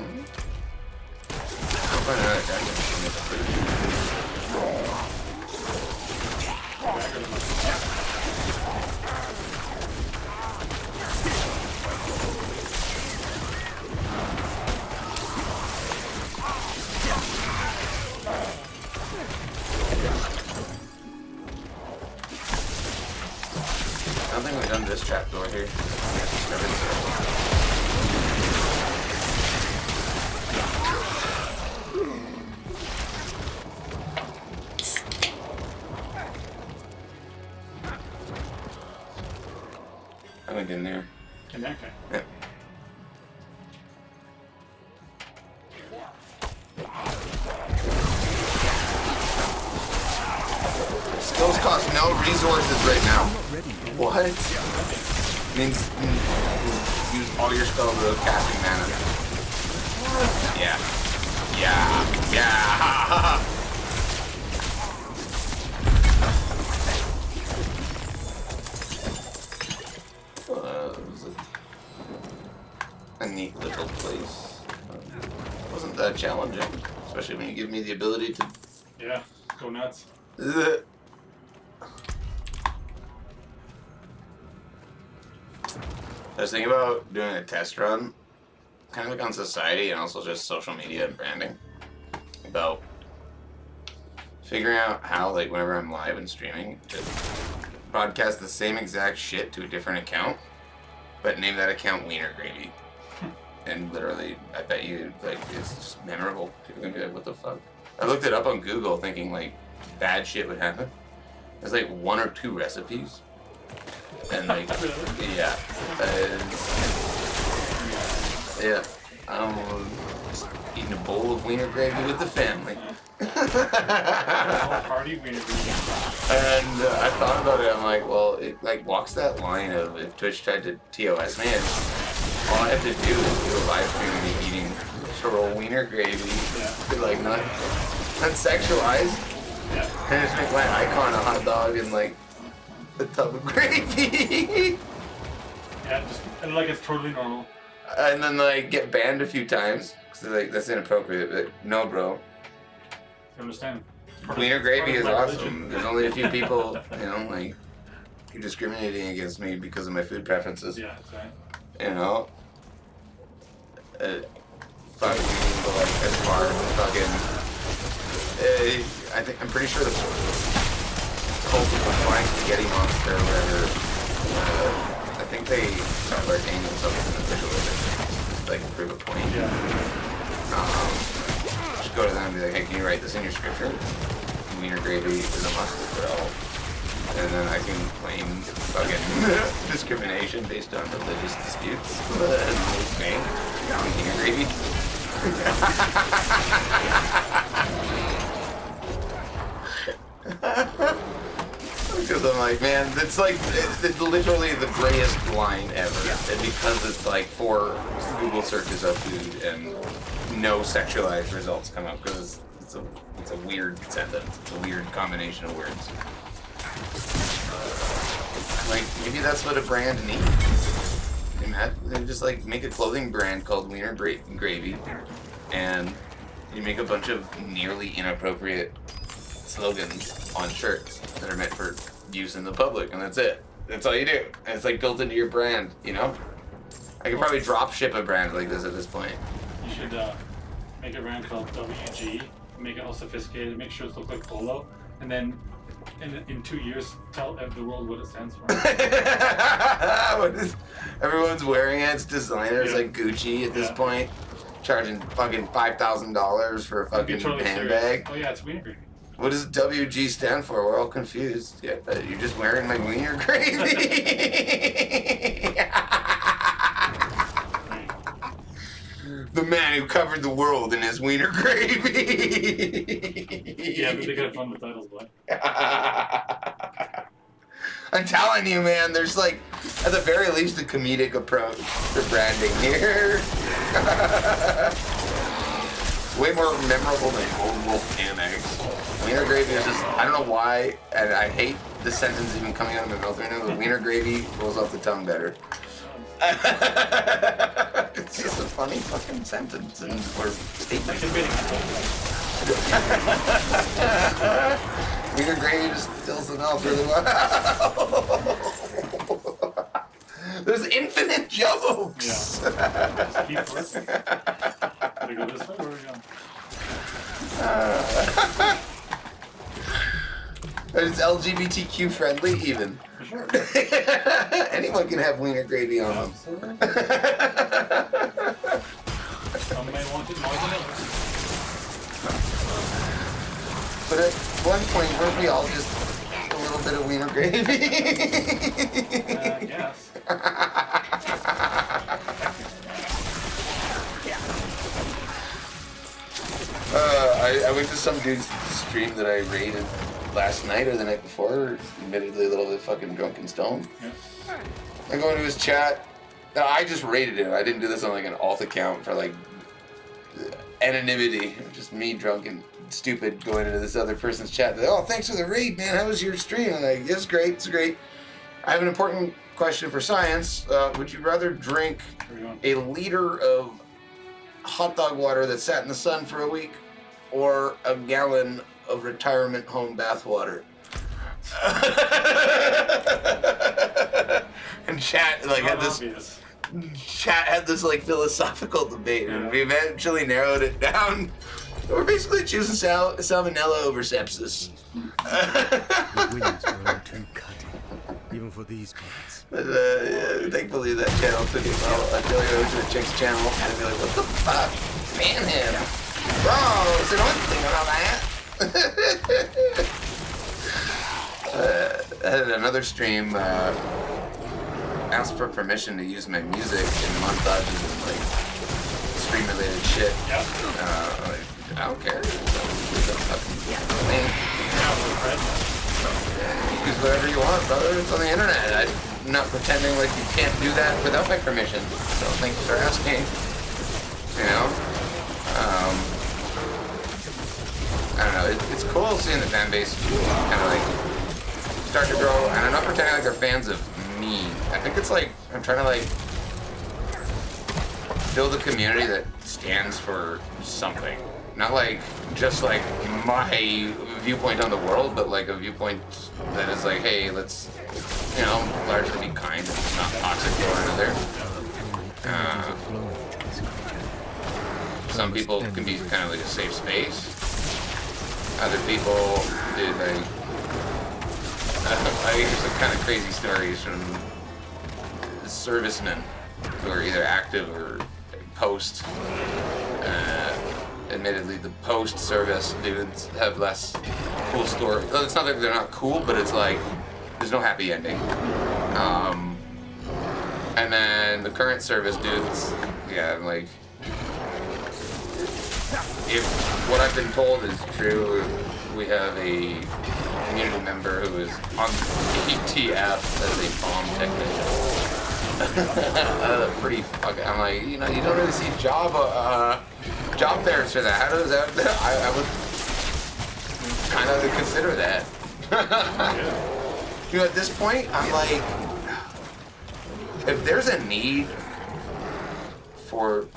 I'll find another dungeon. I don't think we've done this trapdoor here. I went in there. In there, okay. Yeah. Skills cost no resources right now. What? Means use all your spells without casting mana. Yeah. Yeah. Yeah. It was a neat little place. It wasn't that challenging, especially when you give me the ability to. Yeah, go nuts. Ugh. I was thinking about doing a test run, kind of like on society and also just social media and branding, about figuring out how, like, whenever I'm live and streaming, to broadcast the same exact shit to a different account, but name that account Wiener Gravy. And literally, I bet you, like, it's just memorable. People are gonna be like, what the fuck? I looked it up on Google thinking, like, bad shit would happen. There's, like, 1 or 2 recipes. And, like, yeah. Yeah. Just eating a bowl of wiener gravy with the family. Party wiener gravy. And I thought about it. I'm like, well, it like walks that line of if Twitch tried to TOS me, all I have to do is do a live stream of me eating literal wiener gravy, like not sexualized, and just make my icon a hot dog and like a tub of gravy. Yeah, just and like it's totally normal. And then like get banned a few times because like that's inappropriate. But no, bro. You understand? Wiener gravy is awesome. There's only a few people, you know, like who discriminating against me because of my food preferences. Yeah, that's right. You know. Fucking, but like as far as fucking, I'm pretty sure the cult of the flying spaghetti monster or whatever. I think they start naming themselves an official edition, like prove a point. Yeah. Just go to them and be like, hey, can you write this in your scripture? Wiener gravy is a must for all. And then I can claim fucking discrimination based on religious disputes. Okay, wiener gravy. Because I'm like, man, it's like it's literally the greatest line ever, and because it's like 4 Google searches of food and no sexualized results come up because it's a weird sentence, it's a weird combination of words. Like maybe that's what a brand needs. They just like make a clothing brand called Wiener Gravy, and you make a bunch of nearly inappropriate slogans on shirts that are meant for use in the public, and that's it. That's all you do. And it's like built into your brand, you know? I could probably drop ship a brand like this at this point. You should make a brand called WG, make it all sophisticated, make sure it looks like polo, and then in 2 years tell the world what it stands for. Everyone's wearing it. It's designers like Gucci at this point, charging fucking $5,000 for a fucking handbag. Oh yeah, it's wiener gravy. What does WG stand for? We're all confused. Yeah, you're just wearing my wiener gravy. The man who covered the world in his wiener gravy. Yeah, but they gotta fund the titles, boy. I'm telling you, man, there's like, at the very least, a comedic approach to branding here. Way more memorable than Old Wolf Annex. Wiener gravy is just, I don't know why, and I hate the sentence even coming out of my mouth right now, but wiener gravy rolls off the tongue better. It's just a funny fucking sentence or statement. Wiener gravy just fills the mouth really well. There's infinite jokes. Yeah. Keep listening. Gotta go this way, where are we going? It's LGBTQ friendly even. For sure. Anyone can have wiener gravy on them. Some may want it more than others. But at one point, weren't we all just a little bit of wiener gravy? Yes. I went to some dude's stream that I raided last night or the night before, admittedly a little bit fucking drunk and stoned. Yeah. I go into his chat. I just raided him. I didn't do this on like an alt account for like anonymity. Just me drunk and stupid going into this other person's chat. They're, oh, thanks for the raid, man. How was your stream? I'm like, it's great, it's great. I have an important question for science. Would you rather drink a liter of hot dog water that sat in the sun for a week, or a gallon of retirement home bath water? And chat like had this. Obvious. Chat had this like philosophical debate, and we eventually narrowed it down. We're basically choosing salmonella over sepsis. The winds were all too cutting, even for these parts. But thankfully that channel took it well. I feel like I go to the chick's channel and I'd be like, what the fuck? Ban him. Bro, so don't think about that. I had another stream asked for permission to use my music in montages and like stream-related shit. Yep. I don't care. Use whatever you want, brother. It's on the internet. I'm not pretending like you can't do that without my permission. So thanks for asking. You know? I don't know. It's cool seeing the fan base kind of like start to grow. And I'm not pretending like they're fans of me. I think it's like I'm trying to like build a community that stands for something. Not like just like my viewpoint on the world, but like a viewpoint that is like, hey, let's, you know, largely be kind and not toxic to one another. Some people can be kind of like a safe space. Other people, dude, like, I hear some kind of crazy stories from servicemen who are either active or post. Admittedly, the post-service dudes have less cool story. It's not that they're not cool, but it's like there's no happy ending. And then the current service dudes, yeah, like if what I've been told is true, we have a community member who is on ETF as a bomb technician. Pretty fucking. I'm like, you know, you don't really see job fairs for that. How does that? I would kind of consider that. You know, at this point, I'm like, if there's a need for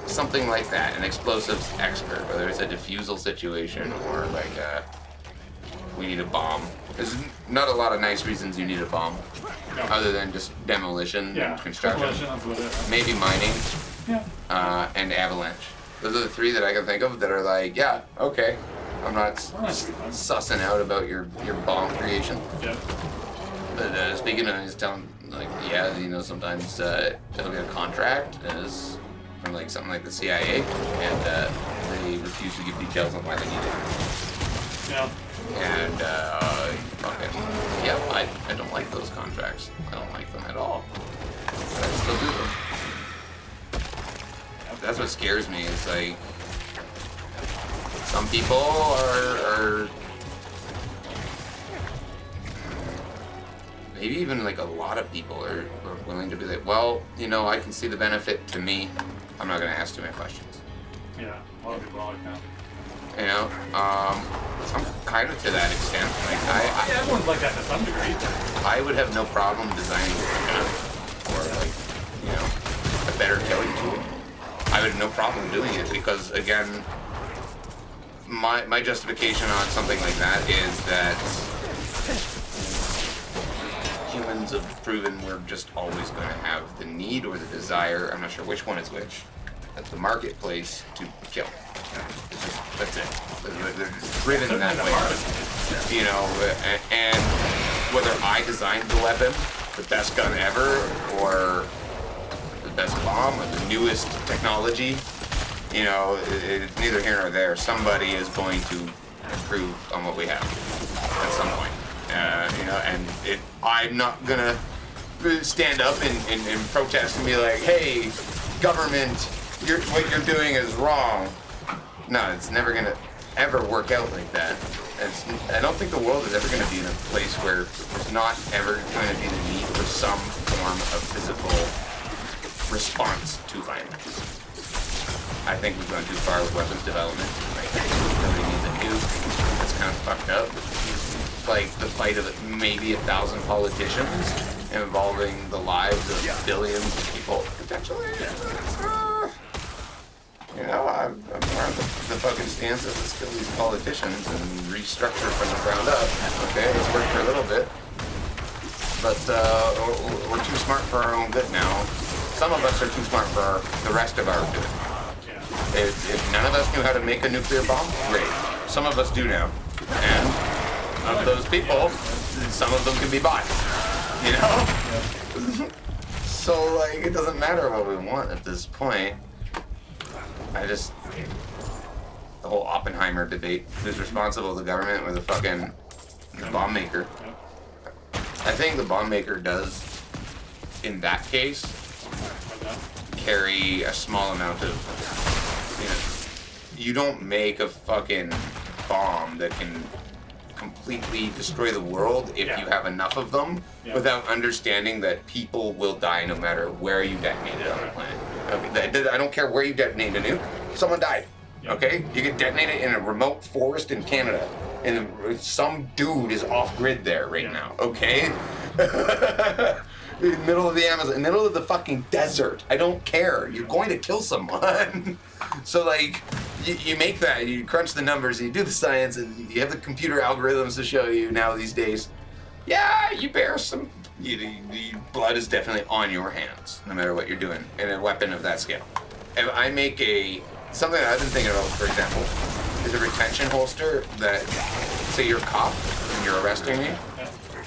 something like that, an explosives expert, whether it's a defusal situation or like we need a bomb. There's not a lot of nice reasons you need a bomb, other than just demolition and construction. Maybe mining, and avalanche. Those are the three that I can think of that are like, yeah, okay. I'm not sussing out about your bomb creation. Yeah. But speaking of, he's telling, like, yeah, you know, sometimes they'll get a contract as from like something like the CIA, and they refuse to give details on why they need it. Yeah. And fucking, yeah, I don't like those contracts. I don't like them at all. But I still do them. That's what scares me. It's like some people are maybe even like a lot of people are willing to be like, well, you know, I can see the benefit to me. I'm not gonna ask too many questions. Yeah, a lot of people are like that. You know, I'm kind of to that extent. Like everyone's like that to some degree. I would have no problem designing a gun or like, you know, a better killing tool. I would have no problem doing it because, again, my justification on something like that is that humans have proven we're just always going to have the need or the desire, I'm not sure which one is which, at the marketplace to kill. That's it. They're just driven that way. You know, and whether I designed the weapon, the best gun ever, or the best bomb, or the newest technology, you know, it's neither here nor there. Somebody is going to improve on what we have at some point. You know, and I'm not gonna stand up and protest and be like, hey, government, what you're doing is wrong. No, it's never gonna ever work out like that. I don't think the world is ever gonna be in a place where there's not ever gonna be the need for some form of physical response to violence. I think we've gone too far with weapons development. Like, nobody needs a nuke. That's kind of fucked up. Like the fight of maybe 1,000 politicians involving the lives of billions of people, potentially. You know, I'm more on the fucking stance of let's kill these politicians and restructure from the ground up. Okay, it's worked for a little bit. But we're too smart for our own good now. Some of us are too smart for the rest of our good. If none of us knew how to make a nuclear bomb, great. Some of us do now. And of those people, some of them can be bought. You know? So, like, it doesn't matter what we want at this point. The whole Oppenheimer debate, who's responsible, the government or the fucking bomb maker? I think the bomb maker does, in that case, carry a small amount of, you don't make a fucking bomb that can completely destroy the world if you have enough of them without understanding that people will die no matter where you detonate it on the planet. Okay? I don't care where you detonate a nuke, someone died. Okay? You can detonate it in a remote forest in Canada, and some dude is off grid there right now. Okay? In the middle of the Amazon, in the middle of the fucking desert. I don't care. You're going to kill someone. So like, you make that, you crunch the numbers, and you do the science, and you have the computer algorithms to show you now these days. Yeah, you bear some. The blood is definitely on your hands, no matter what you're doing, in a weapon of that scale. If I make something that I've been thinking about, for example, is a retention holster that, say you're a cop and you're arresting me,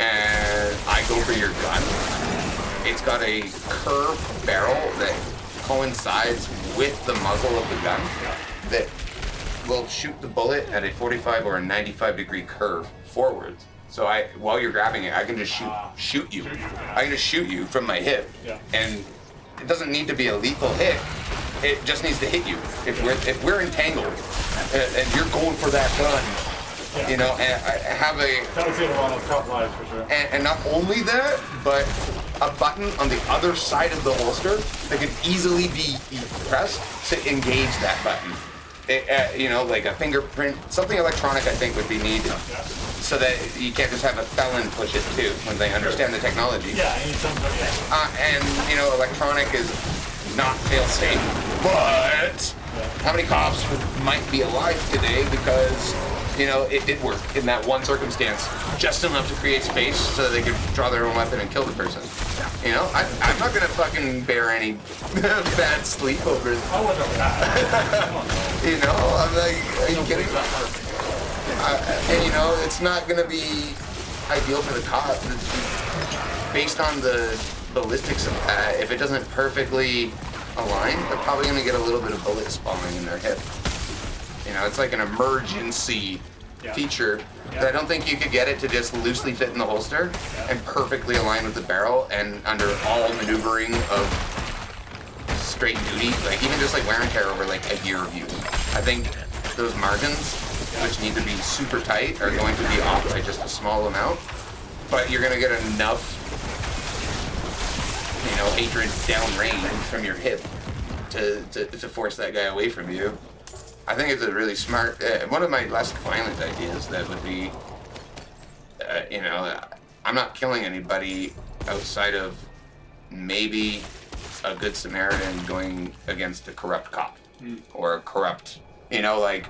and I go for your gun. It's got a curved barrel that coincides with the muzzle of the gun that will shoot the bullet at a 45 or a 95 degree curve forwards. So while you're grabbing it, I can just shoot you. I can just shoot you from my hip, and it doesn't need to be a lethal hit. It just needs to hit you. If we're entangled and you're going for that gun, you know, and I have that would save a lot of top lives for sure. And not only that, but a button on the other side of the holster that can easily be pressed to engage that button. You know, like a fingerprint, something electronic I think would be needed. So that you can't just have a felon push it too when they understand the technology. Yeah, I need something, and, you know, electronic is not fail-safe, but how many cops might be alive today because, you know, it did work in that one circumstance, just enough to create space so that they could draw their own weapon and kill the person. You know, I'm not gonna fucking bear any bad sleep over it. I wasn't that. You know, I'm like, are you kidding? And you know, it's not gonna be ideal for the cop. Based on the ballistics of that, if it doesn't perfectly align, they're probably gonna get a little bit of bullet spalling in their hip. You know, it's like an emergency feature that I don't think you could get it to just loosely fit in the holster and perfectly align with the barrel and under all maneuvering of straight duty, like even just like wear and tear over like a year of use. I think those margins, which need to be super tight, are going to be off by just a small amount, but you're gonna get enough, you know, hatred downrange from your hip to force that guy away from you. I think it's a really smart, one of my less violent ideas that would be, you know, I'm not killing anybody outside of maybe a good Samaritan going against a corrupt cop or a corrupt, you know, like,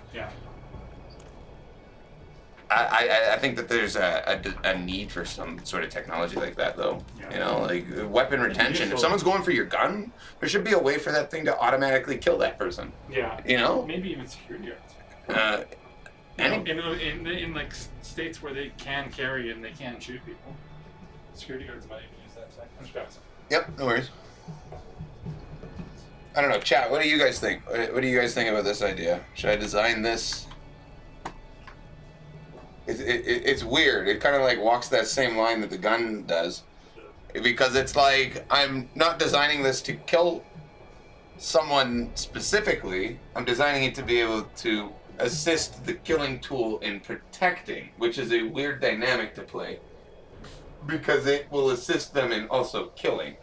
I think that there's a need for some sort of technology like that, though. You know, like weapon retention. If someone's going for your gun, there should be a way for that thing to automatically kill that person. Yeah. You know? Maybe even security guards. In like states where they can carry and they can shoot people, security guards might even use that. I'm just grabbing some. Yep, no worries. I don't know, chat, what do you guys think? What do you guys think about this idea? Should I design this? It's weird. It kind of like walks that same line that the gun does. Because it's like, I'm not designing this to kill someone specifically. I'm designing it to be able to assist the killing tool in protecting, which is a weird dynamic to play. Because it will assist them in also killing.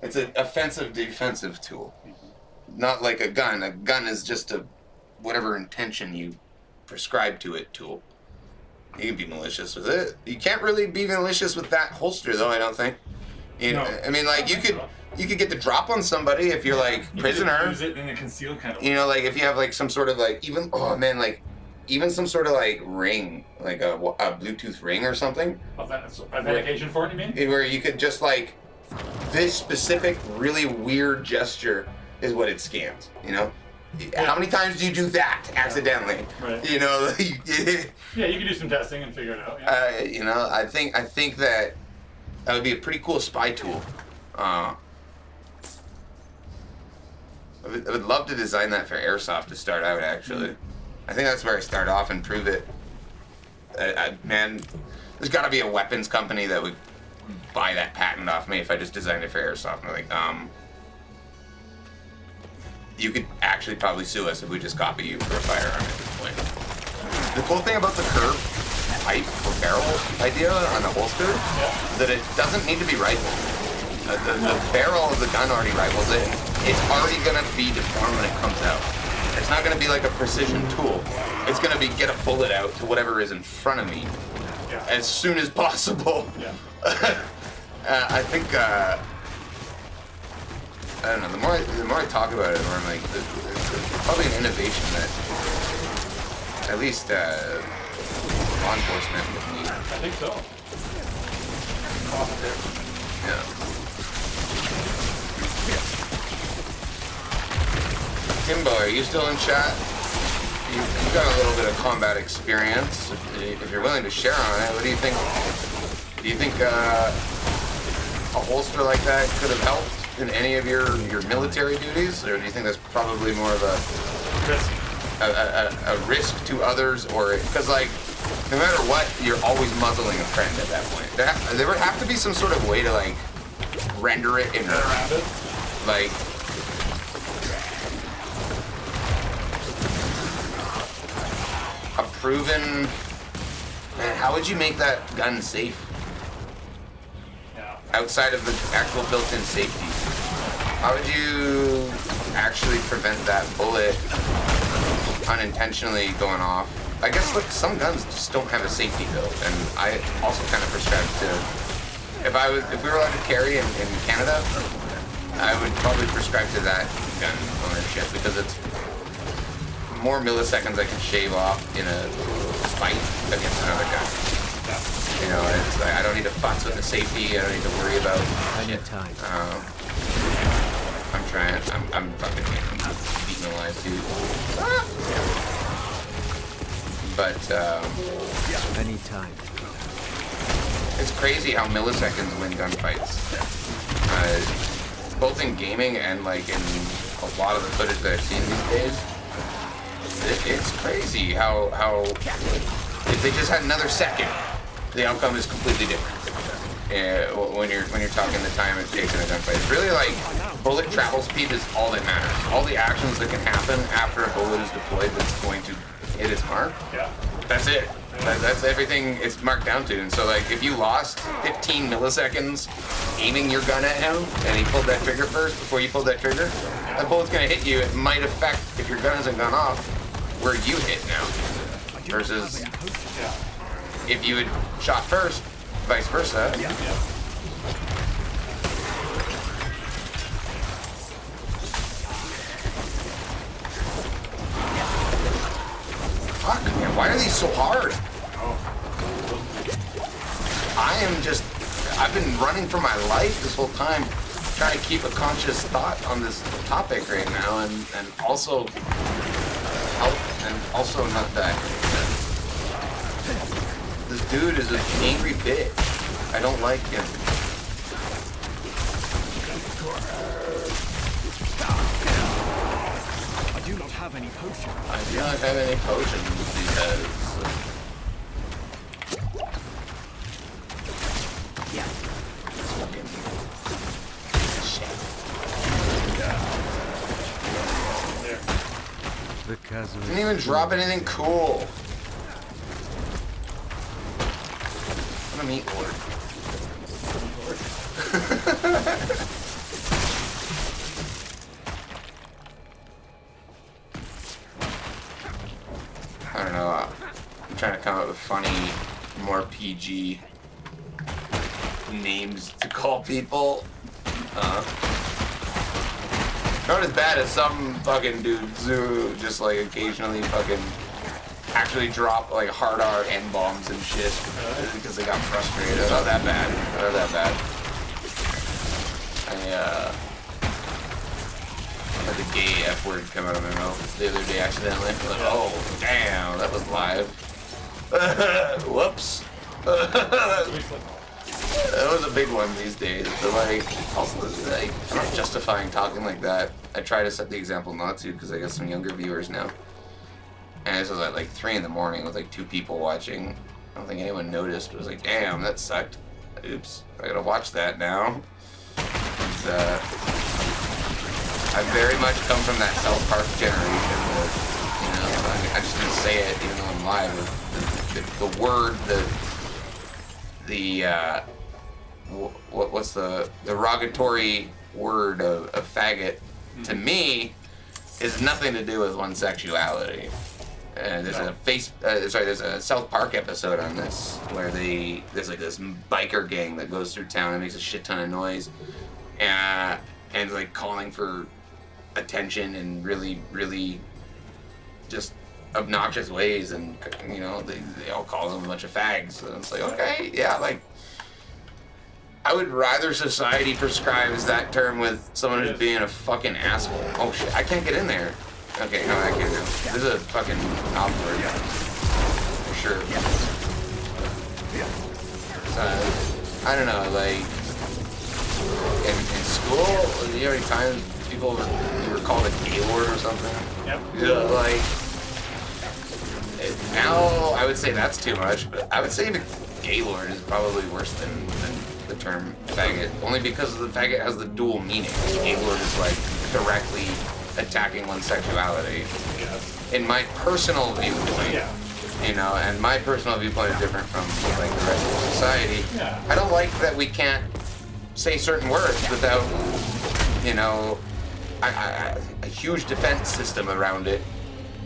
It's an offensive defensive tool. Not like a gun. A gun is just a whatever intention you prescribe to it tool. You can be malicious with it. You can't really be malicious with that holster, though, I don't think. You know, I mean, like, you could get the drop on somebody if you're, like, prisoner. Use it in a concealed kind of way. You know, like, if you have, like, some sort of, like, even, oh, man, like, even some sort of, like, ring, like a Bluetooth ring or something. Authentication for it, you mean? Where you could just, like, this specific, really weird gesture is what it scans, you know? How many times do you do that accidentally? Right. You know, yeah, you can do some testing and figure it out. Yeah. You know, I think that would be a pretty cool spy tool. I would love to design that for airsoft to start out. Actually, I think that's where I start off and prove it. Man, there's got to be a weapons company that would buy that patent off me if I just designed it for airsoft. And they're like, you could actually probably sue us if we just copy you for a firearm at this point. The cool thing about the curved pipe or barrel idea on the holster is that it doesn't need to be rifled. The barrel of the gun already rifles it. It's already going to be deformed when it comes out. It's not going to be like a precision tool. It's going to be get a bullet out to whatever is in front of me as soon as possible. Yeah. I think, I don't know, the more I talk about it, the more I'm like, it's probably an innovation that at least law enforcement would need. I think so. Yeah. Timbo, are you still in chat? You've got a little bit of combat experience. If you're willing to share on it, what do you think? Do you think a holster like that could have helped in any of your military duties, or do you think that's probably more of a risk to others, or because like no matter what, you're always muzzling a friend at that point. There would have to be some sort of way to like render it in like. A proven. Man, how would you make that gun safe? Yeah. Outside of the actual built-in safety, how would you actually prevent that bullet unintentionally going off? I guess look, some guns just don't have a safety build, and I also kind of prescribe to. If we were allowed to carry in Canada, I would probably prescribe to that gun ownership because it's more milliseconds I can shave off in a fight against another guy. You know, it's like I don't need to futz with the safety. I don't need to worry about shit. I'm trying. I'm fucking beating alive, dude. Ah! But Anytime. it's crazy how milliseconds win gunfights. Both in gaming and like in a lot of the footage that I've seen these days. It's crazy how if they just had another second, the outcome is completely different. When you're talking the time it takes in a gunfight, it's really like bullet travel speed is all that matters. All the actions that can happen after a bullet is deployed that's going to hit its mark. Yeah. That's it. That's everything it's marked down to. And so like if you lost 15 milliseconds aiming your gun at him and he pulled that trigger first before you pulled that trigger, that bullet's gonna hit you. It might affect, if your gun hasn't gone off, where you hit now. Versus if you had shot first, vice versa. Fuck, man, why are these so hard? I've been running for my life this whole time, trying to keep a conscious thought on this topic right now, and also help, and also not that. This dude is an angry bitch. I don't like him. I do not have any potion. I do not have any potions because. Yeah. Fucking shit. The chasm. Didn't even drop anything cool. What a meat lord. I don't know. I'm trying to come up with funny, more PG names to call people. Not as bad as some fucking dudes who just like occasionally fucking actually drop like hard R N-bombs and shit because they got frustrated. Not that bad. Not that bad. I had the gay F word come out of my mouth the other day accidentally. I was like, oh damn, that was live. Whoops. That was a big one these days, but like, also, like, I'm not justifying talking like that. I try to set the example not to, because I got some younger viewers now. And this was at like 3 in the morning with like 2 people watching. I don't think anyone noticed, but it was like, damn, that sucked. Oops, I gotta watch that now. I very much come from that South Park generation. I just didn't say it even though I'm live. The word, what's the derogatory word of faggot to me is nothing to do with one's sexuality. There's a South Park episode on this where there's like this biker gang that goes through town and makes a shit ton of noise, and like calling for attention in really, really just obnoxious ways, and you know they all call them a bunch of fags. And it's like, okay, yeah, like I would rather society prescribes that term with someone who's being a fucking asshole. Oh shit, I can't get in there. Okay, no, I can't do it. This is a fucking outward. For sure. I don't know, like, in school, you know how many times people were called a gaylord or something? Yep. You know, like, now I would say that's too much, but I would say the gaylord is probably worse than the term faggot, only because the faggot has the dual meaning. Gaylord is like directly attacking one's sexuality. Yes. In my personal viewpoint, you know, and my personal viewpoint is different from like the rest of society. Yeah. I don't like that we can't say certain words without, you know, a huge defense system around it,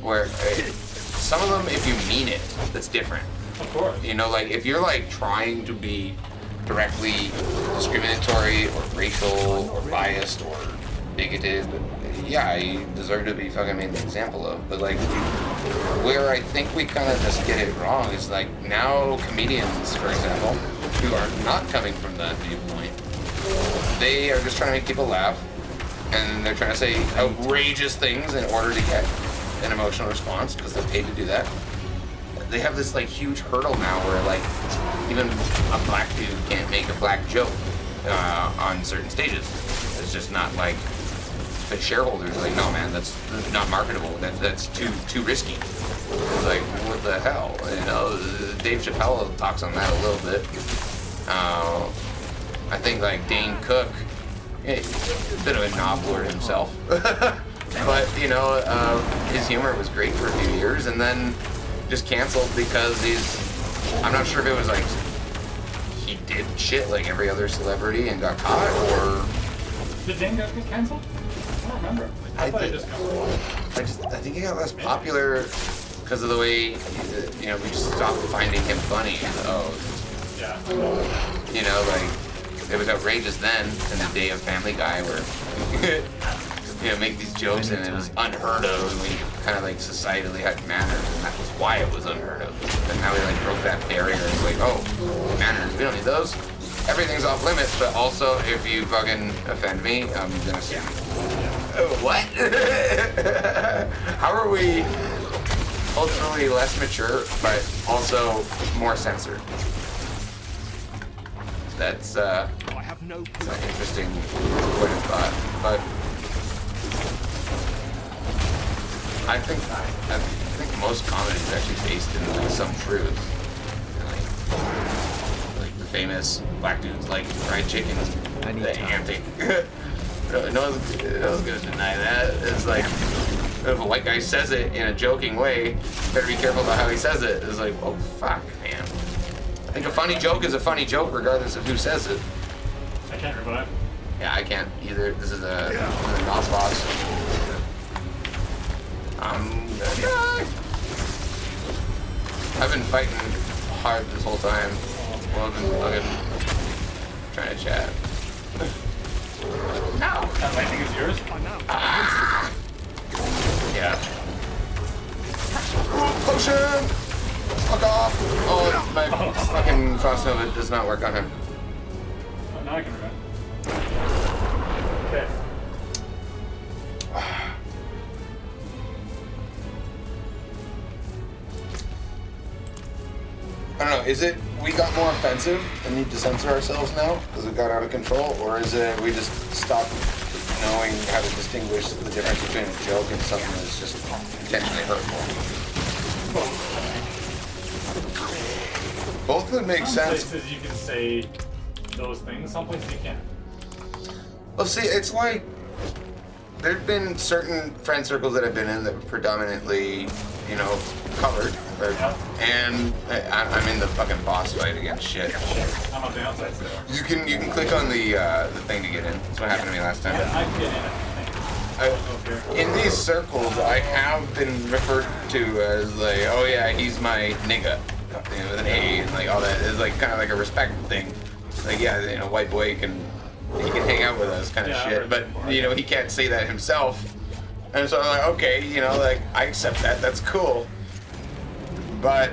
where some of them, if you mean it, that's different. Of course. You know, like if you're like trying to be directly discriminatory or racial or biased or bigoted, yeah, you deserve to be fucking made an example of. But like, where I think we kind of just get it wrong is like now comedians, for example, who are not coming from that viewpoint, they are just trying to make people laugh, and they're trying to say outrageous things in order to get an emotional response because they're paid to do that. They have this like huge hurdle now where like even a black dude can't make a black joke on certain stages. It's just not like the shareholders are like, no man, that's not marketable. That's too risky. It's like, what the hell? You know, Dave Chappelle talks on that a little bit. I think like Dane Cook, he's a bit of a knobbler himself, but you know, his humor was great for a few years, and then just canceled because I'm not sure if it was like he did shit like every other celebrity and got caught, or did Dane get canceled? I don't remember. I thought he just got canceled. I think he got less popular because of the way, you know, we just stopped finding him funny. Yeah. You know, like, it was outrageous then in the day of Family Guy where, you know, make these jokes and it was unheard of, and we kind of like societally had manners, and that was why it was unheard of. And now we like broke that barrier and it's like, oh, manners, we don't need those. Everything's off limits, but also if you fucking offend me, I'm gonna sue you. What? How are we ultimately less mature, but also more censored? That's an interesting point of thought. But I think most comedy is actually based in like some truth. Like the famous black dudes like fried chicken, the antic. No one's gonna deny that. It's like, if a white guy says it in a joking way, you better be careful about how he says it. It's like, oh fuck, man. I think a funny joke is a funny joke regardless of who says it. I can't revive. Yeah, I can't either. This is a NOS boss. I've been fighting hard this whole time. Well, I've been fucking trying to chat. No! That lightning is yours? Yeah. Potion! Fuck off! Oh, my fucking crossover does not work on him. Oh, now I can revive. Okay. I don't know, is it we got more offensive and need to censor ourselves now because it got out of control, or is it we just stopped knowing how to distinguish the difference between a joke and something that's just intentionally hurtful? Both of them make Some sense. places you can say those things, some places you can't. Well, see, it's like there's been certain friend circles that I've been in that were predominantly, you know, colored, or, and I'm in the fucking boss fight against shit. I'm on the outside still. You can click on the thing to get in. That's what happened to me last time. Yeah, I can get in. In these circles, I have been referred to as like, oh yeah, he's my nigga, you know, with an A, and like all that. It's like kind of like a respect thing. Like, yeah, you know, white boy can hang out with us, kind of shit. But you know, he can't say that himself. And so I'm like, okay, you know, like I accept that. That's cool. But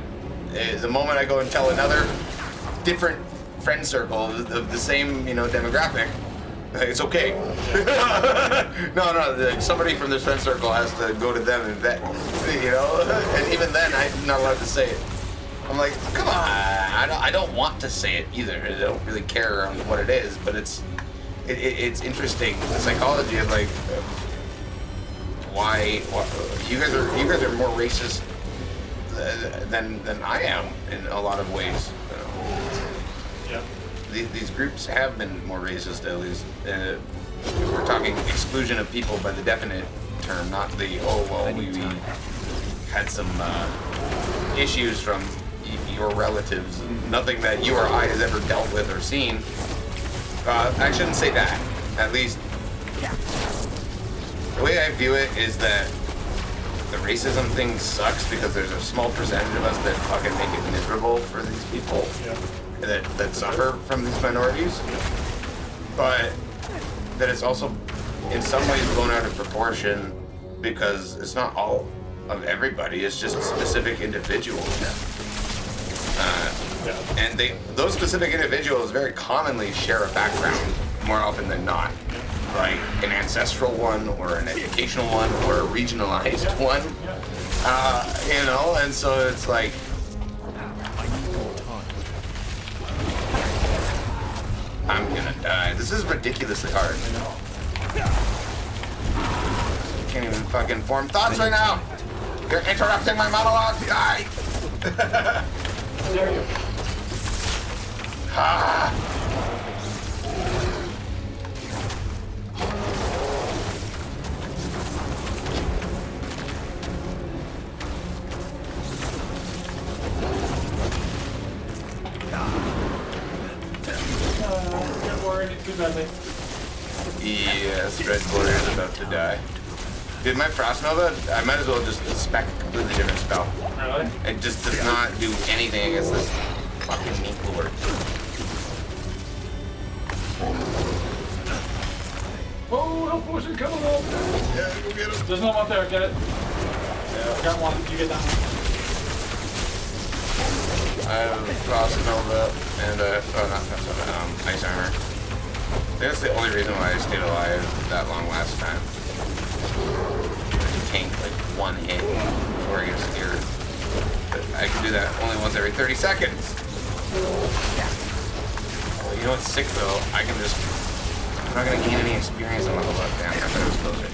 the moment I go and tell another different friend circle of the same, you know, demographic, it's okay. No, like somebody from this friend circle has to go to them and vet, you know. And even then, I'm not allowed to say it. I'm like, come on. I don't want to say it either. I don't really care on what it is, but it's interesting, the psychology of like why you guys are more racist than I am in a lot of ways. You know? Yeah. These groups have been more racist, at least. If we're talking exclusion of people by the definite term, not the, oh, well, we had some issues from your relatives. Nothing that you or I has ever dealt with or seen. I shouldn't say that. At least, the way I view it is that the racism thing sucks because there's a small percentage of us that fucking make it miserable for these people. Yeah. That suffer from these minorities, but that it's also in some ways blown out of proportion because it's not all of everybody, it's just specific individuals. And those specific individuals very commonly share a background more often than not, like an ancestral one or an educational one or a regionalized one, you know, and so it's like, I'm gonna die. This is ridiculously hard. Can't even fucking form thoughts right now. You're interrupting my monologue. Die. There you go. Red Warrior needs too badly. Yes, Red Warrior is about to die. Dude, my Frost Nova, I might as well just spec a completely different spell. Really? It just does not do anything against this fucking meat lord. Oh, health potion coming up! Yeah, go get him. There's no one up there, get it? Yeah, I got one. You get that one. I have Frost Nova and not Frost Nova, Ice Armor. I think that's the only reason why I stayed alive that long last time. I tanked like one hit before I get scared. But I can do that only once every 30 seconds. Well, you know what's sick though? I can just, I'm not gonna gain any experience on level up. Damn, I thought it was closer.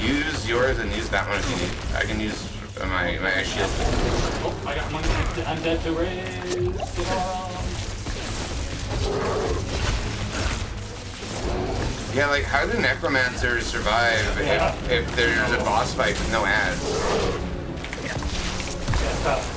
Use yours and use that one if you need. I can use my shield. Oh, I got one undead to raise. Get on. Yeah, like how do necromancers survive if there's a boss fight with no ads? Yeah, tough.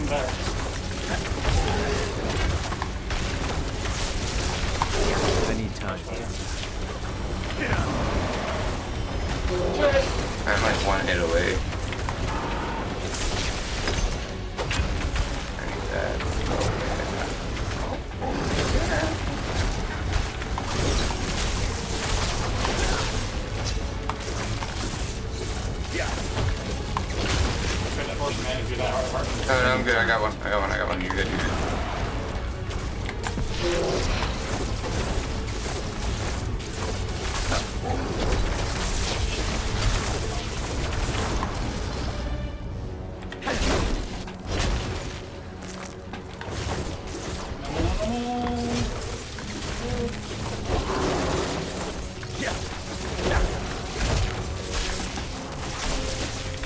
Better. I need time. I'm like one hit away. I need that. potion, man, if you're that hard. No, I'm good. I got one. You're good.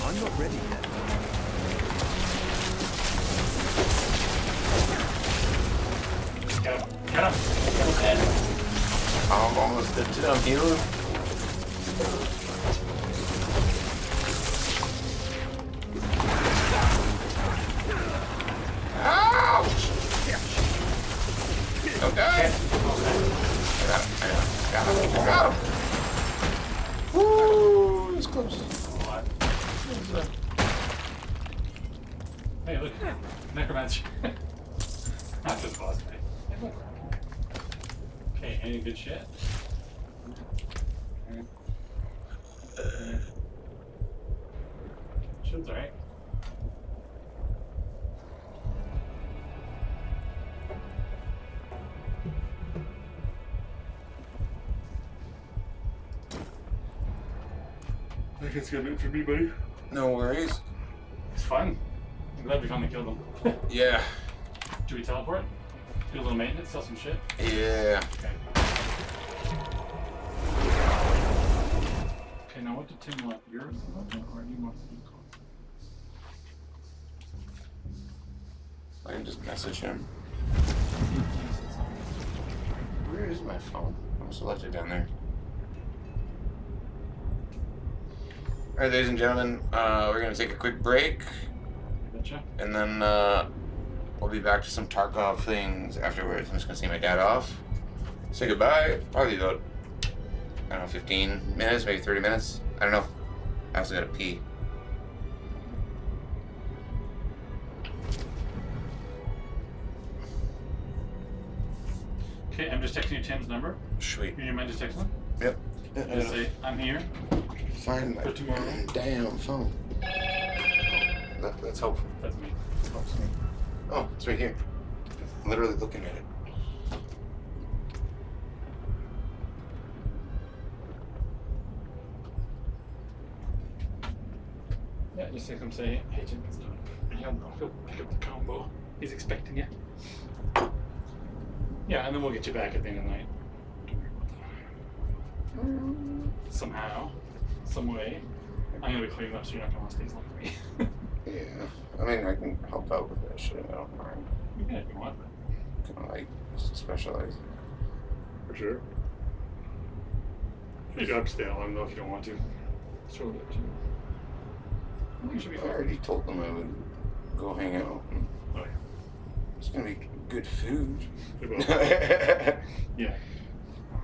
I'm not ready yet. Get him. I'm almost dead too. I'm healing. Ouch! Okay. I got him. Woo! It's close. Hey, look. Necromancer. Not just boss fight. Okay, any good shit? Shit's alright. I think it's good for me, buddy. No worries. It's fun. I'm glad we finally killed him. Yeah. Should we teleport? Do a little maintenance, sell some shit? Yeah. Okay. Okay, now what did Tim want? Yours? Or you want I can just message him. Where is my phone? I must have left it down there. Alright, ladies and gentlemen, we're going to take a quick break, Betcha. and then we'll be back to some Tarkov things afterwards. I'm just going to see my dad off, say goodbye, probably about, I don't know, 15 minutes, maybe 30 minutes. I don't know. I also got to pee. Okay, I'm just texting you Tim's number. Sweet. Do you mind just texting him? Yep. Just say, I'm here. Find my For tomorrow. damn phone. That's helpful. That's me. Helps me. Oh, it's right here. Literally looking at it. Yeah, just text him, say, hey Tim, it's done. He'll pick up the combo. He's expecting you. Yeah, and then we'll get you back at the end of the night. Don't worry about that. Somehow, some way, I'm gonna be cleaning up so you're not gonna want to stay as long as me. Yeah. I mean, I can help out with that shit. I don't mind. You can if you want. Kind of like just specialize. For sure. Maybe I'll stay on though if you don't want to. It's totally up to you. I think it should be I fair. already told them I would go hang out. Oh yeah. It's gonna be good food. It will. Yeah.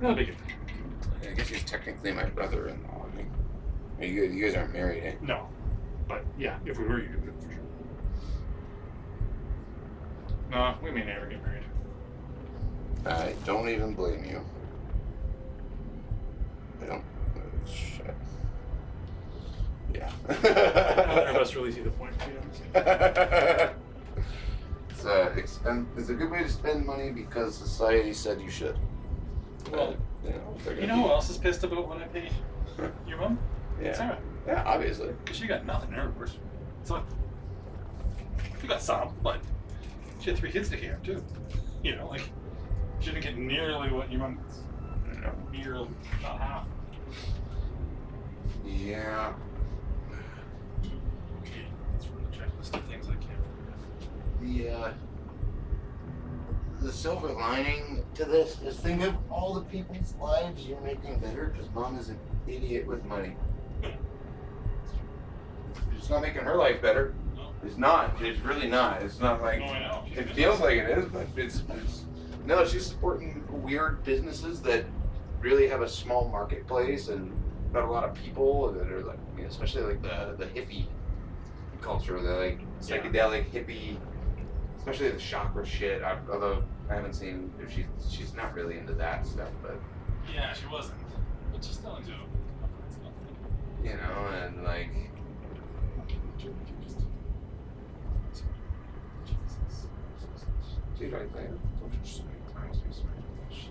Not a big deal. I guess he's technically my brother-in-law. I mean, you guys aren't married, eh? No. But yeah, if we were, you could for sure. No, we may never get married. I don't even blame you. I don't. Shit. Yeah. Neither of us really see the point, to be honest. It's a good way to spend money because society said you should. Well, you know who else is pissed about what I pay? Your mom? Yeah. Sarah. Yeah, obviously. Because she got nothing in her course. So, she got some, but she had 3 kids to care too. You know, like, she didn't get nearly what your mom gets. No. Nearly, not half. Yeah. Okay, that's from the checklist of things I can't The silver lining to this is think of all the people's lives you're making better because mom is an idiot with money. It's not making her life better. No. It's not. It's really not. It's not like Oh, I know. it feels like it is, but it's no. She's supporting weird businesses that really have a small marketplace and not a lot of people that are like, you know, especially like the hippie culture, the like psychedelic hippie, especially the chakra shit. Although I haven't seen if she's not really into that stuff, but Yeah, she wasn't. But she's still into it. you know, and like Dude, right there. Those are so many times we spent on this shit.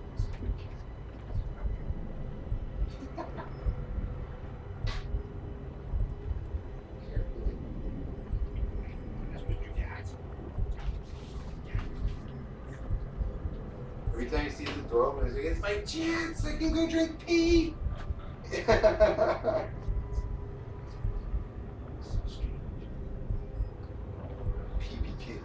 Carefully. That's what you got. Every time you see the door open, it's like, it's my chance! I can go drink pee! PBK.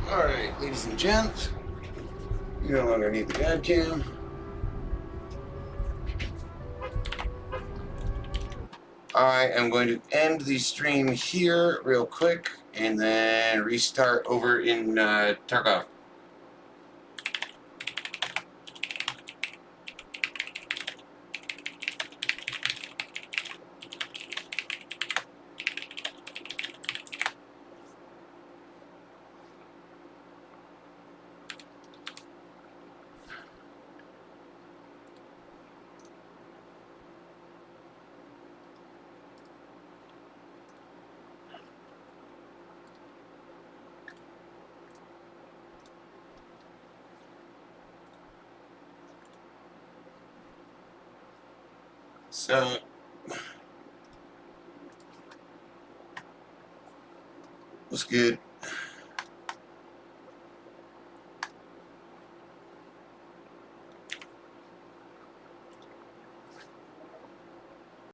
Alright, ladies and gents, you no longer need the dad cam. I am going to end the stream here real quick and then restart over in Tarkov. So, what's good?